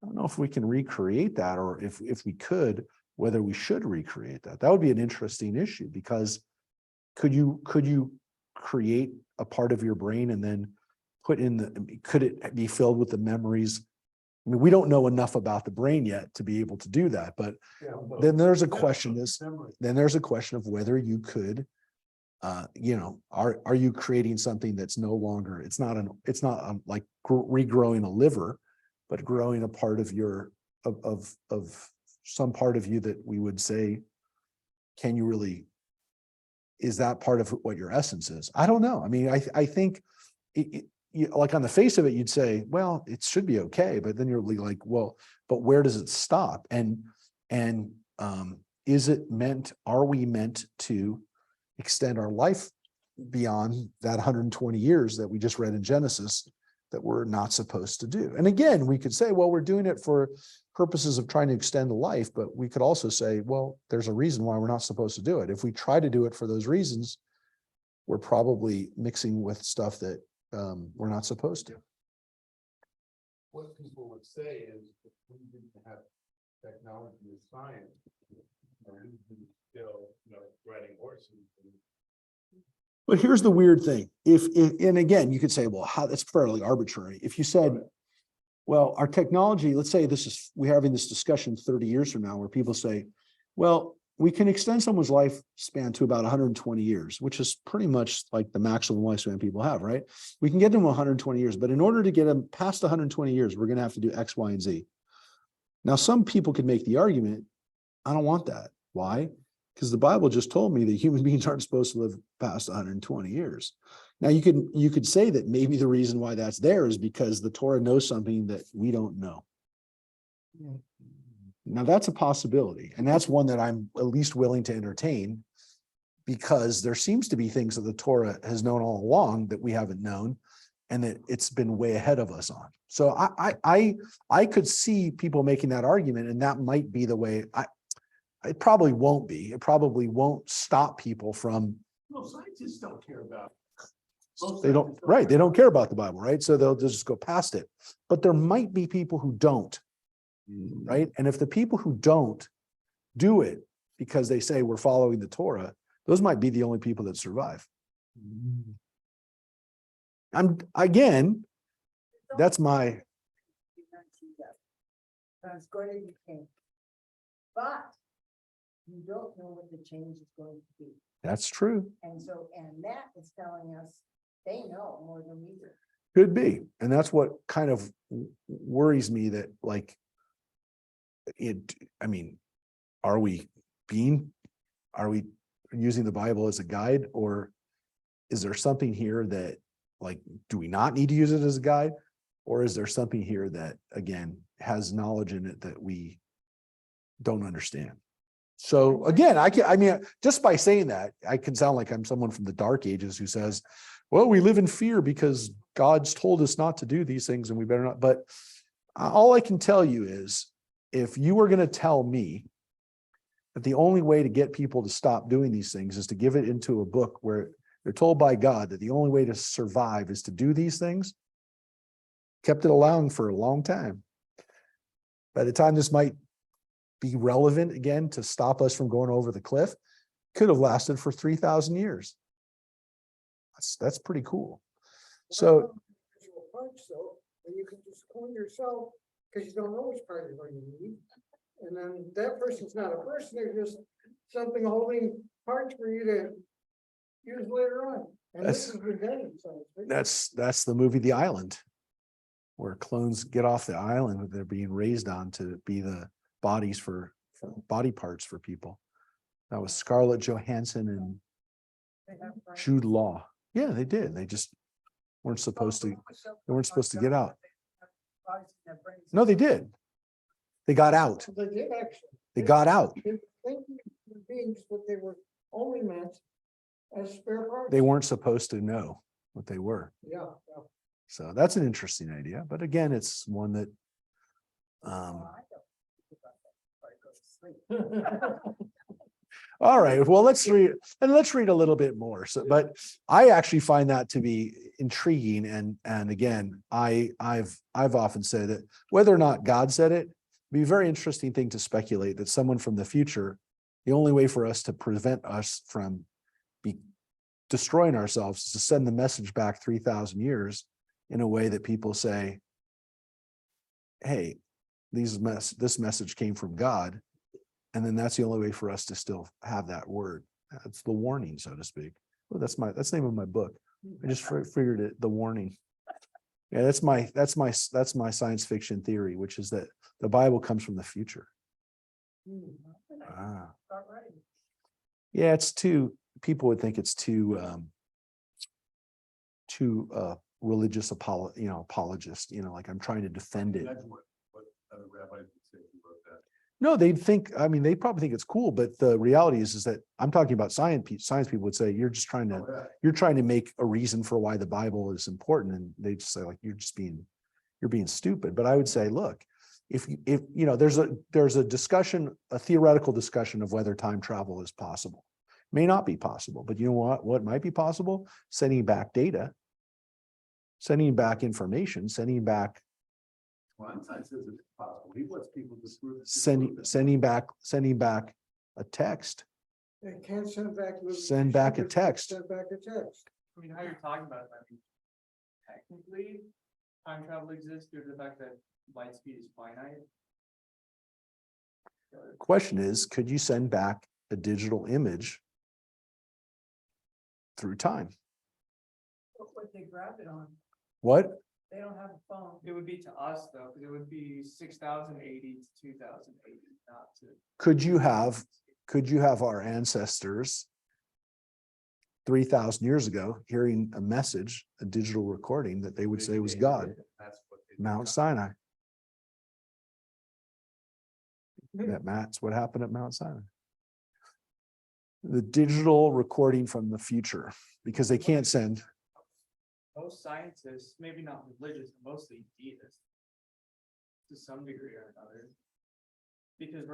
I don't know if we can recreate that, or if we could, whether we should recreate that? That would be an interesting issue, because could you create a part of your brain and then could it be filled with the memories? I mean, we don't know enough about the brain yet to be able to do that, but then there's a question of whether you could, are you creating something that's no longer, it's not like regrowing a liver, but growing a part of your, of some part of you that we would say, can you really, is that part of what your essence is? I don't know. I mean, I think like on the face of it, you'd say, well, it should be okay. But then you're like, well, but where does it stop? And is it meant, are we meant to extend our life beyond that 120 years that we just read in Genesis that we're not supposed to do? And again, we could say, well, we're doing it for purposes of trying to extend the life, but we could also say, well, there's a reason why we're not supposed to do it. If we try to do it for those reasons, we're probably mixing with stuff that we're not supposed to. What people would say is, if we didn't have technology and science, we'd be still, riding horses. But here's the weird thing. If and again, you could say, well, how, that's fairly arbitrary. If you said, well, our technology, let's say we're having this discussion 30 years from now where people say, well, we can extend someone's lifespan to about 120 years, which is pretty much like the maximum lifespan people have, right? We can get them 120 years, but in order to get them past 120 years, we're going to have to do X, Y, and Z. Now, some people could make the argument, I don't want that. Why? Because the Bible just told me that human beings aren't supposed to live past 120 years. Now, you could say that maybe the reason why that's there is because the Torah knows something that we don't know. Now, that's a possibility, and that's one that I'm at least willing to entertain, because there seems to be things that the Torah has known all along that we haven't known, and that it's been way ahead of us on. So I could see people making that argument, and that might be the way. It probably won't be. It probably won't stop people from. No, scientists don't care about. They don't, right? They don't care about the Bible, right? So they'll just go past it. But there might be people who don't, right? And if the people who don't do it because they say we're following the Torah, those might be the only people that survive. That's my. It's going to be changed. But you don't know what the change is going to be. That's true. And that is telling us they know more than we do. Could be. And that's what kind of worries me, that like are we using the Bible as a guide, or is there something here that, like, do we not need to use it as a guide? Or is there something here that, again, has knowledge in it that we don't understand? So again, just by saying that, I can sound like I'm someone from the dark ages who says, well, we live in fear because God's told us not to do these things and we better not. But all I can tell you is, if you were going to tell me that the only way to get people to stop doing these things is to give it into a book where they're told by God that the only way to survive is to do these things, kept it allowing for a long time. By the time this might be relevant again to stop us from going over the cliff, could have lasted for 3,000 years. That's pretty cool. So Parts though, and you can just clone yourself because you don't know which part you're going to need. And then that person's not a person, they're just something holding parts for you to use later on. And this is redundant. that's the movie The Island, where clones get off the island that they're being raised on to be the bodies for body parts for people. That was Scarlett Johansson and Jude Law. Yeah, they did. They just weren't supposed to. They weren't supposed to get out. No, they did. They got out. They did actually. They got out. They were thinking beings, but they were only meant as spare parts. They weren't supposed to know what they were. Yeah. So that's an interesting idea. But again, it's one that all right, well, let's read a little bit more. So, but I actually find that to be intriguing. And again, I've often said that whether or not God said it, it'd be a very interesting thing to speculate that someone from the future, the only way for us to prevent us from destroying ourselves is to send the message back 3,000 years in a way that people say, hey, this message came from God. And then that's the only way for us to still have that word. That's the warning, so to speak. Well, that's the name of my book. I just figured it, The Warning. Yeah, that's my science fiction theory, which is that the Bible comes from the future. Yeah, it's people would think it's too religious apologist, like I'm trying to defend it. Imagine what other rabbis would say about that. No, they probably think it's cool, but the reality is that I'm talking about science people would say, you're just trying to make a reason for why the Bible is important. And they just say, like, you're being stupid. But I would say, look, if there's a discussion, a theoretical discussion of whether time travel is possible. May not be possible, but you know what might be possible? Sending back data, sending back information, sending back. Well, Einstein says it's possible. He wants people to disprove it. Sending back a text. They can't send back. Send back a text. Send back a text. I mean, how you're talking about it, I mean, technically, time travel exists due to the fact that light speed is finite. Question is, could you send back a digital image through time? What they grab it on, What? they don't have a phone. It would be to us though, because it would be 6080 to 2080, not to. Could you have our ancestors 3,000 years ago hearing a message, a digital recording that they would say was God, That's what they. Mount Sinai? That's what happened at Mount Sinai. The digital recording from the future, because they can't send. Most scientists, maybe not religious, but mostly deists. To some degree or another. Because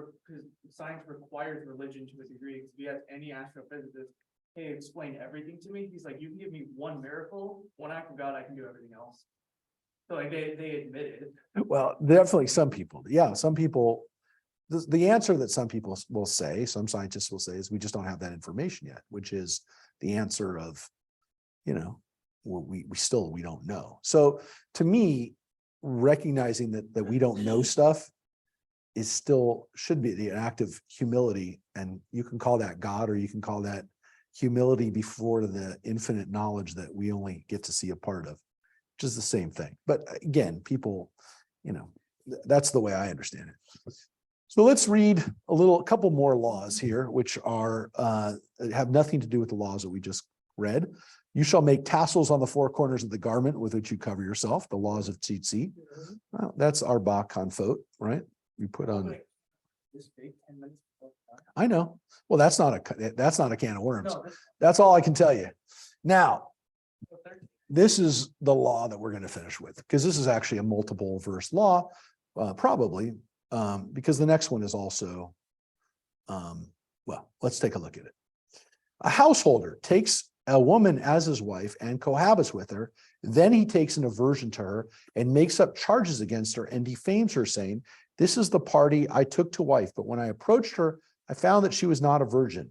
science requires religion to a degree, because if you have any astrophysicist, hey, explain everything to me, he's like, you can give me one miracle, one act of God, I can do everything else. So like they admit it. Well, definitely some people. Yeah, some people. The answer that some people will say, some scientists will say, is we just don't have that information yet, which is the answer of, we don't know. So to me, recognizing that we don't know stuff is still should be the act of humility, and you can call that God, or you can call that humility before the infinite knowledge that we only get to see a part of, which is the same thing. But again, people, that's the way I understand it. So let's read a couple more laws here, which are have nothing to do with the laws that we just read. You shall make tassels on the four corners of the garment with which you cover yourself, the laws of tzitzit. Well, that's our Konfot, right? You put on. This big 10 minutes. I know. Well, that's not a can of worms. That's all I can tell you. Now, this is the law that we're going to finish with, because this is actually a multiple verse law, probably, because the next one is also, well, let's take a look at it. A householder takes a woman as his wife and cohabits with her, then he takes an aversion to her and makes up charges against her and defames her, saying, "This is the party I took to wife, but when I approached her, I found that she was not a virgin."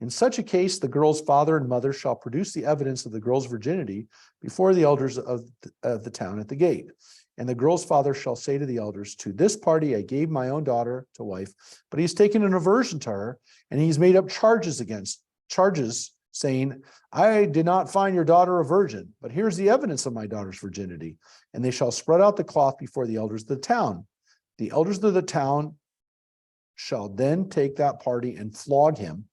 In such a case, the girl's father and mother shall produce the evidence of the girl's virginity before the elders of the town at the gate. And the girl's father shall say to the elders, "To this party I gave my own daughter to wife, but he's taken an aversion to her, and he's made up charges saying, I did not find your daughter a virgin, but here's the evidence of my daughter's virginity." And they shall spread out the cloth before the elders of the town. The elders of the town shall then take that party and flog him,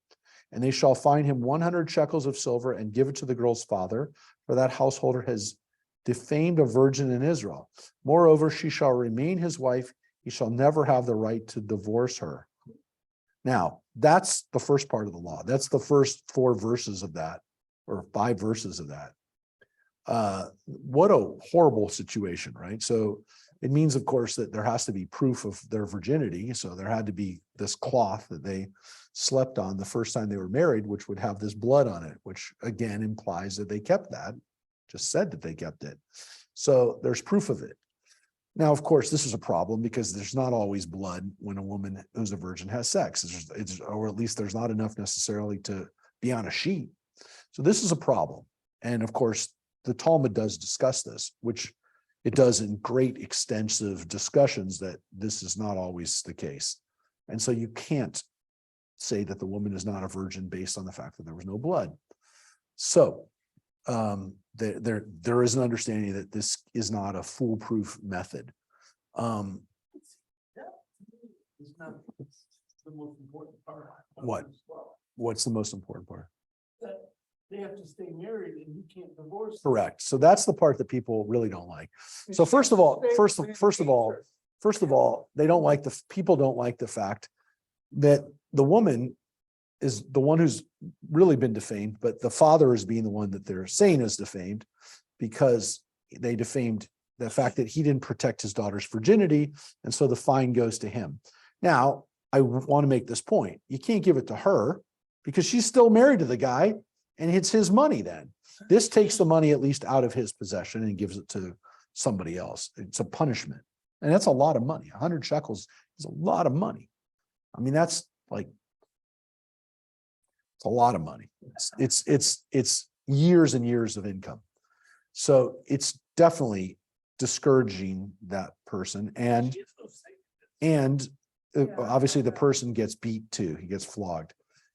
and they shall fine him 100 shekels of silver and give it to the girl's father, for that householder has defamed a virgin in Israel. Moreover, she shall remain his wife. He shall never have the right to divorce her. Now, that's the first part of the law. That's the first 4 verses of that, or 5 verses of that. What a horrible situation, right? So it means, of course, that there has to be proof of their virginity. So there had to be this cloth that they slept on the first time they were married, which would have this blood on it, which again implies that they kept that, just said that they kept it. So there's proof of it. Now, of course, this is a problem because there's not always blood when a woman who's a virgin has sex, or at least there's not enough necessarily to be on a sheet. So this is a problem. And of course, the Talmud does discuss this, which it does in great extensive discussions, that this is not always the case. And so you can't say that the woman is not a virgin based on the fact that there was no blood. So there is an understanding that this is not a foolproof method. It's not the most important part. What? What's the most important part? That they have to stay married and you can't divorce them. Correct. So that's the part that people really don't like. So first of all, they don't like people don't like the fact that the woman is the one who's really been defamed, but the father is being the one that they're saying is defamed, because they defamed the fact that he didn't protect his daughter's virginity. And so the fine goes to him. Now, I want to make this point. You can't give it to her because she's still married to the guy and it's his money then. This takes the money at least out of his possession and gives it to somebody else. It's a punishment. And that's a lot of money. 100 shekels is a lot of money. I mean, that's like, it's a lot of money. It's years and years of income. So it's definitely discouraging that person and obviously the person gets beat too. He gets flogged.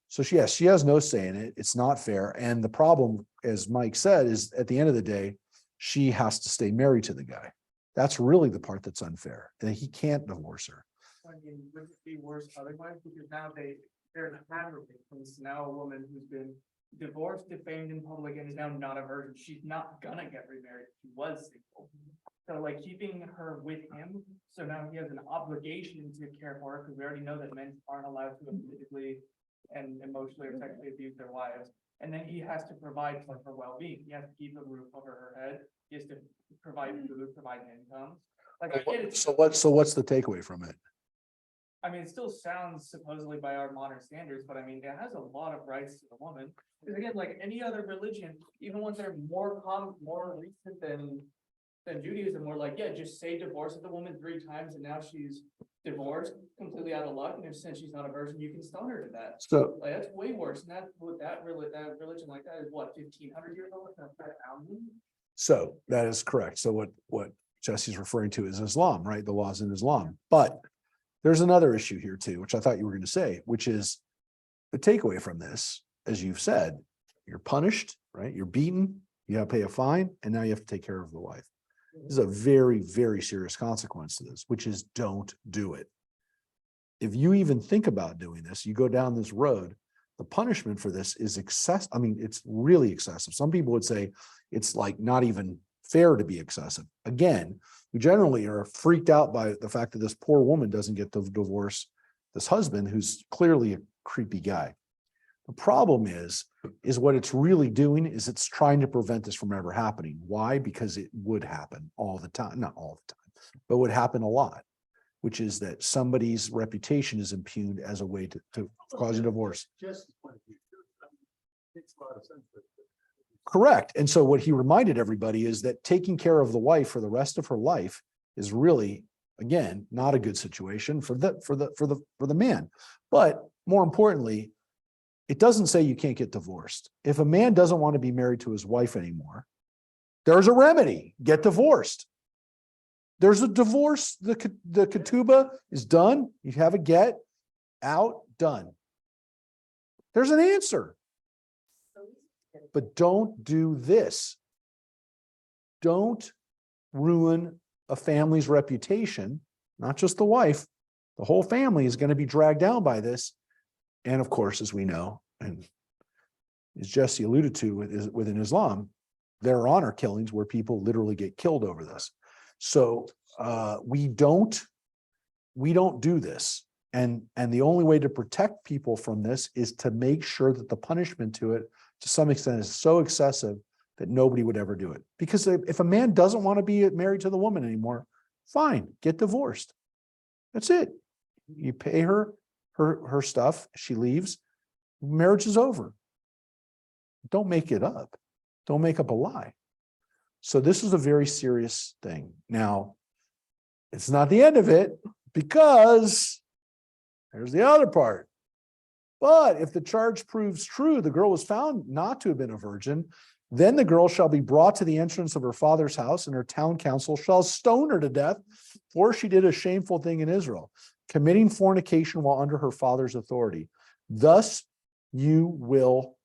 So yes, she has no say in it. It's not fair. And the problem, as Mike said, is at the end of the day, she has to stay married to the guy. That's really the part that's unfair. And he can't divorce her. I mean, would it be worse otherwise? Because now there's a pattern. Now a woman who's been divorced, defamed in public, and is now not a virgin. She's not gonna get remarried. She was single. So like keeping her with him, so now he has an obligation to care for her, because we already know that men aren't allowed to physically and emotionally or sexually abuse their wives. And then he has to provide for her well-being. He has to keep a roof over her head. He has to provide food, provide income. Like, I get it. So what's the takeaway from it? I mean, it still sounds supposedly by our modern standards, but I mean, it has a lot of rights to the woman. Because again, like any other religion, even ones that are more common, more recent than Judaism, we're like, yeah, just say divorce the woman 3 times and now she's divorced, completely out of luck. And if since she's not a virgin, you can stone her to that. So Like, that's way worse. And that religion like that is what, 1,500 years old? That's 1,000? So that is correct. So what Jesse's referring to is Islam, right? The laws in Islam. But there's another issue here too, which I thought you were going to say, which is the takeaway from this, as you've said, you're punished, right? You're beaten, you have to pay a fine, and now you have to take care of the wife. This is a very, very serious consequence to this, which is don't do it. If you even think about doing this, you go down this road, the punishment for this is excessive. I mean, it's really excessive. Some people would say it's like not even fair to be excessive. Again, we generally are freaked out by the fact that this poor woman doesn't get to divorce this husband who's clearly a creepy guy. The problem is what it's really doing is it's trying to prevent this from ever happening. Why? Because it would happen all the time, not all the time, but would happen a lot, which is that somebody's reputation is impugned as a way to cause a divorce. Just point of view. Makes a lot of sense. Correct. And so what he reminded everybody is that taking care of the wife for the rest of her life is really, again, not a good situation for the man. But more importantly, it doesn't say you can't get divorced. If a man doesn't want to be married to his wife anymore, there's a remedy. Get divorced. There's a divorce. The ketubah is done. You have a get out, done. There's an answer. But don't do this. Don't ruin a family's reputation, not just the wife. The whole family is going to be dragged down by this. And of course, as we know, and as Jesse alluded to within Islam, there are honor killings where people literally get killed over this. So we don't do this. And the only way to protect people from this is to make sure that the punishment to it, to some extent, is so excessive that nobody would ever do it. Because if a man doesn't want to be married to the woman anymore, fine, get divorced. That's it. You pay her stuff, she leaves, marriage is over. Don't make it up. Don't make up a lie. So this is a very serious thing. Now, it's not the end of it, because there's the other part. But if the charge proves true, the girl was found not to have been a virgin, then the girl shall be brought to the entrance of her father's house, and her town council shall stone her to death, for she did a shameful thing in Israel, committing fornication while under her father's authority. Thus you will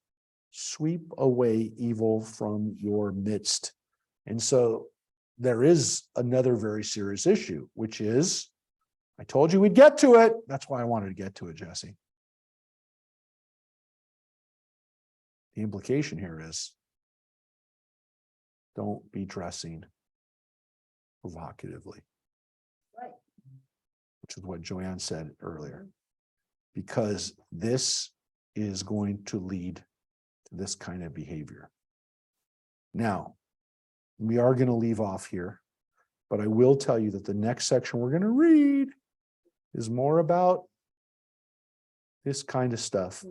sweep away evil from your midst. And so there is another very serious issue, which is, I told you we'd get to it. That's why I wanted to get to it, Jesse. The implication here is, don't be dressing provocatively. Right. Which is what Joanne said earlier. Because this is going to lead to this kind of behavior. Now, we are going to leave off here, but I will tell you that the next section we're going to read is more about this kind of stuff.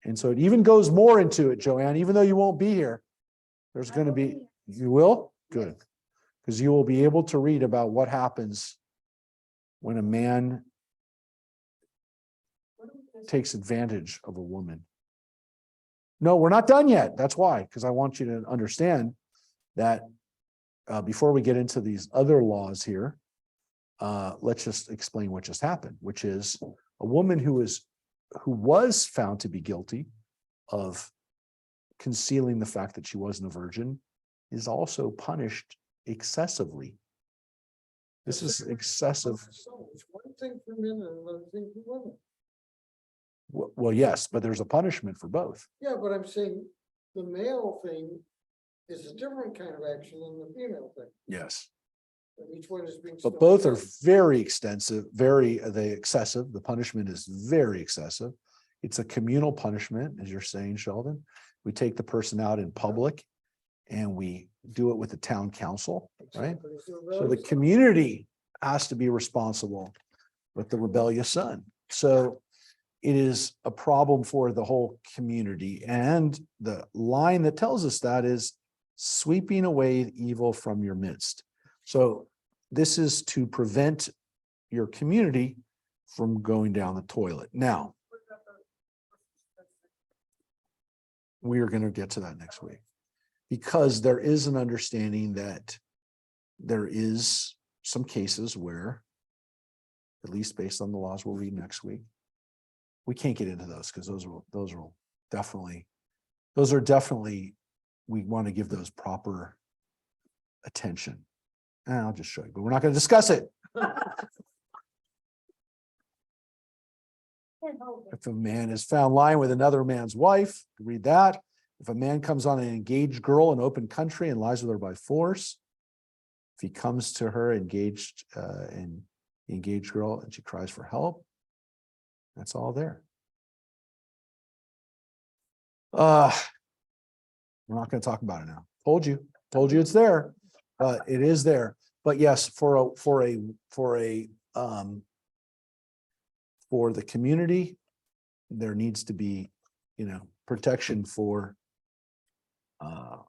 And so it even goes more into it, Joanne, even though you won't be here. There's going to be, you will? Good. Because you will be able to read about what happens when a man takes advantage of a woman. No, we're not done yet. That's why, because I want you to understand that before we get into these other laws here, let's just explain what just happened, which is a woman who was found to be guilty of concealing the fact that she wasn't a virgin is also punished excessively. This is excessive. So it's one thing for men and another thing for women. Well, yes, but there's a punishment for both. Yeah, but I'm saying the male thing is a different kind of action than the female thing. Yes. And each one is being. But both are very extensive, they excessive. The punishment is very excessive. It's a communal punishment, as you're saying, Sheldon. We take the person out in public and we do it with the town council, right? So the community has to be responsible with the rebellious son. So it is a problem for the whole community. And the line that tells us that is sweeping away evil from your midst. So this is to prevent your community from going down the toilet. Now, we are going to get to that next week because there is an understanding that there is some cases where, at least based on the laws we'll read next week, we can't get into those because those are definitely, we want to give those proper attention. And I'll just show you, but we're not going to discuss it. If a man is found lying with another man's wife, read that. If a man comes on an engaged girl in open country and lies with her by force, if he comes to her engaged girl and she cries for help, that's all there. We're not going to talk about it now. Told you it's there, but it is there. But yes, for the community, there needs to be, protection for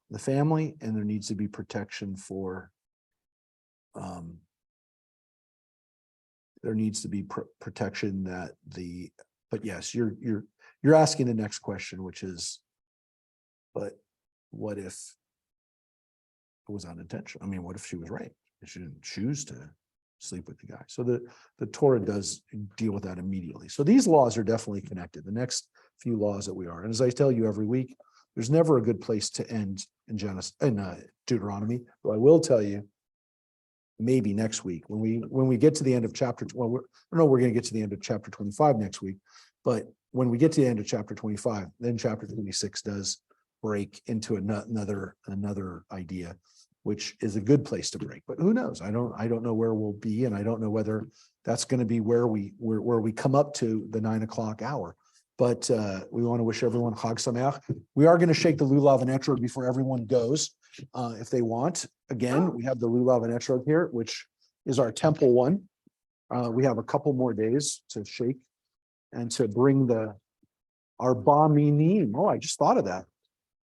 the family, and there needs to be protection for protection that but yes, you're asking the next question, which is, but what if it was unintentional? I mean, what if she was raped and she didn't choose to sleep with the guy? So the Torah does deal with that immediately. So these laws are definitely connected. The next few laws that we are, and as I tell you every week, there's never a good place to end in Deuteronomy. But I will tell you, maybe next week when we get to the end of chapter, we're going to get to the end of chapter 25 next week. But when we get to the end of chapter 25, then chapter 26 does break into another idea, which is a good place to break. But who knows? I don't know where we'll be, and I don't know whether that's going to be where we come up to the 9 o'clock hour. But we want to wish everyone Chag Sameach. We are going to shake the lulav and etrog before everyone goes, if they want. Again, we have the lulav and etrog here, which is our temple one. We have a couple more days to shake and to bring the arba minim. Oh, I just thought of that.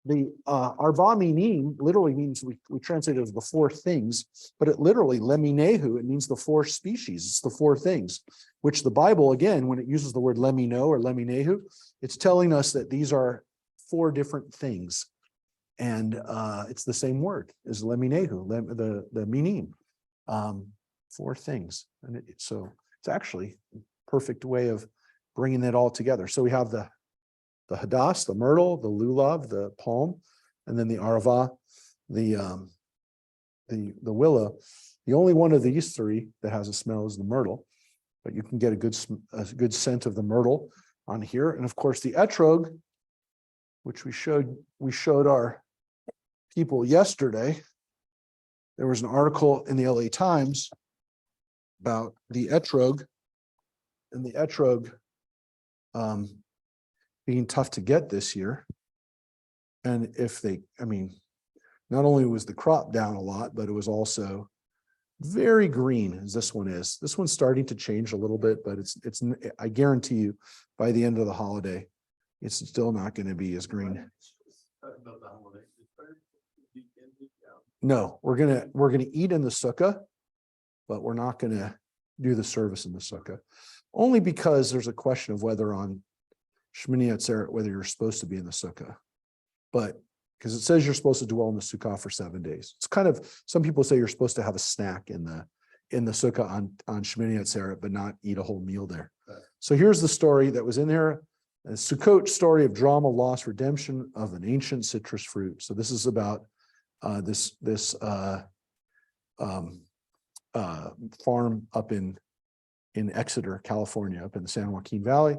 The arba minim literally means, we translate it as the four things, but it literally leminehu, it means the four species. It's the four things, which the Bible, again, when it uses the word lemino or leminehu, it's telling us that these are four different things. And it's the same word as leminehu, the minim, four things. And so it's actually a perfect way of bringing it all together. So we have the hadass, the myrtle, the lulav, the palm, and then the arava, the willow. The only one of these three that has a smell is the myrtle, but you can get a good scent of the myrtle on here. And of course the etrog, which we showed our people yesterday. There was an article in the LA Times about the etrog, and the etrog being tough to get this year. And not only was the crop down a lot, but it was also very green, as this one is. This one's starting to change a little bit, but I guarantee you by the end of the holiday, it's still not going to be as green. No, we're gonna eat in the sukkah, but we're not gonna do the service in the sukkah. Only because there's a question of whether on Shmini Atzeret, whether you're supposed to be in the sukkah. But because it says you're supposed to dwell in the sukkah for 7 days. It's kind of, some people say you're supposed to have a snack in the sukkah on Shemini Atzeret, but not eat a whole meal there. So here's the story that was in there. A Sukkot story of drama, loss, redemption of an ancient citrus fruit. So this is about this farm up in Exeter, California, up in the San Joaquin Valley,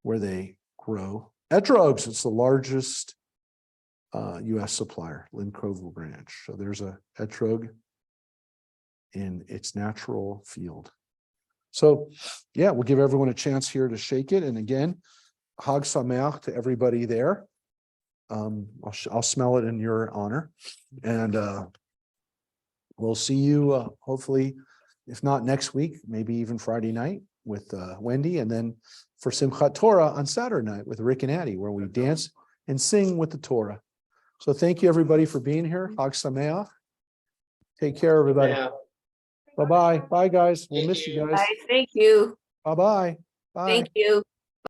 where they grow etrogs. It's the largest US supplier, Lynn Crovell branch. So there's a etrog in its natural field. So yeah, we'll give everyone a chance here to shake it. And again, Hag Sameach to everybody there. I'll smell it in your honor. And we'll see you hopefully, if not next week, maybe even Friday night with Wendy. And then for Simchat Torah on Saturday night with Rick and Addie, where we dance and sing with the Torah. So thank you everybody for being here. Hag Sameach. Take care, everybody. Bye-bye. Bye, guys. We'll miss you guys. Thank you. Bye-bye. Bye. Thank you.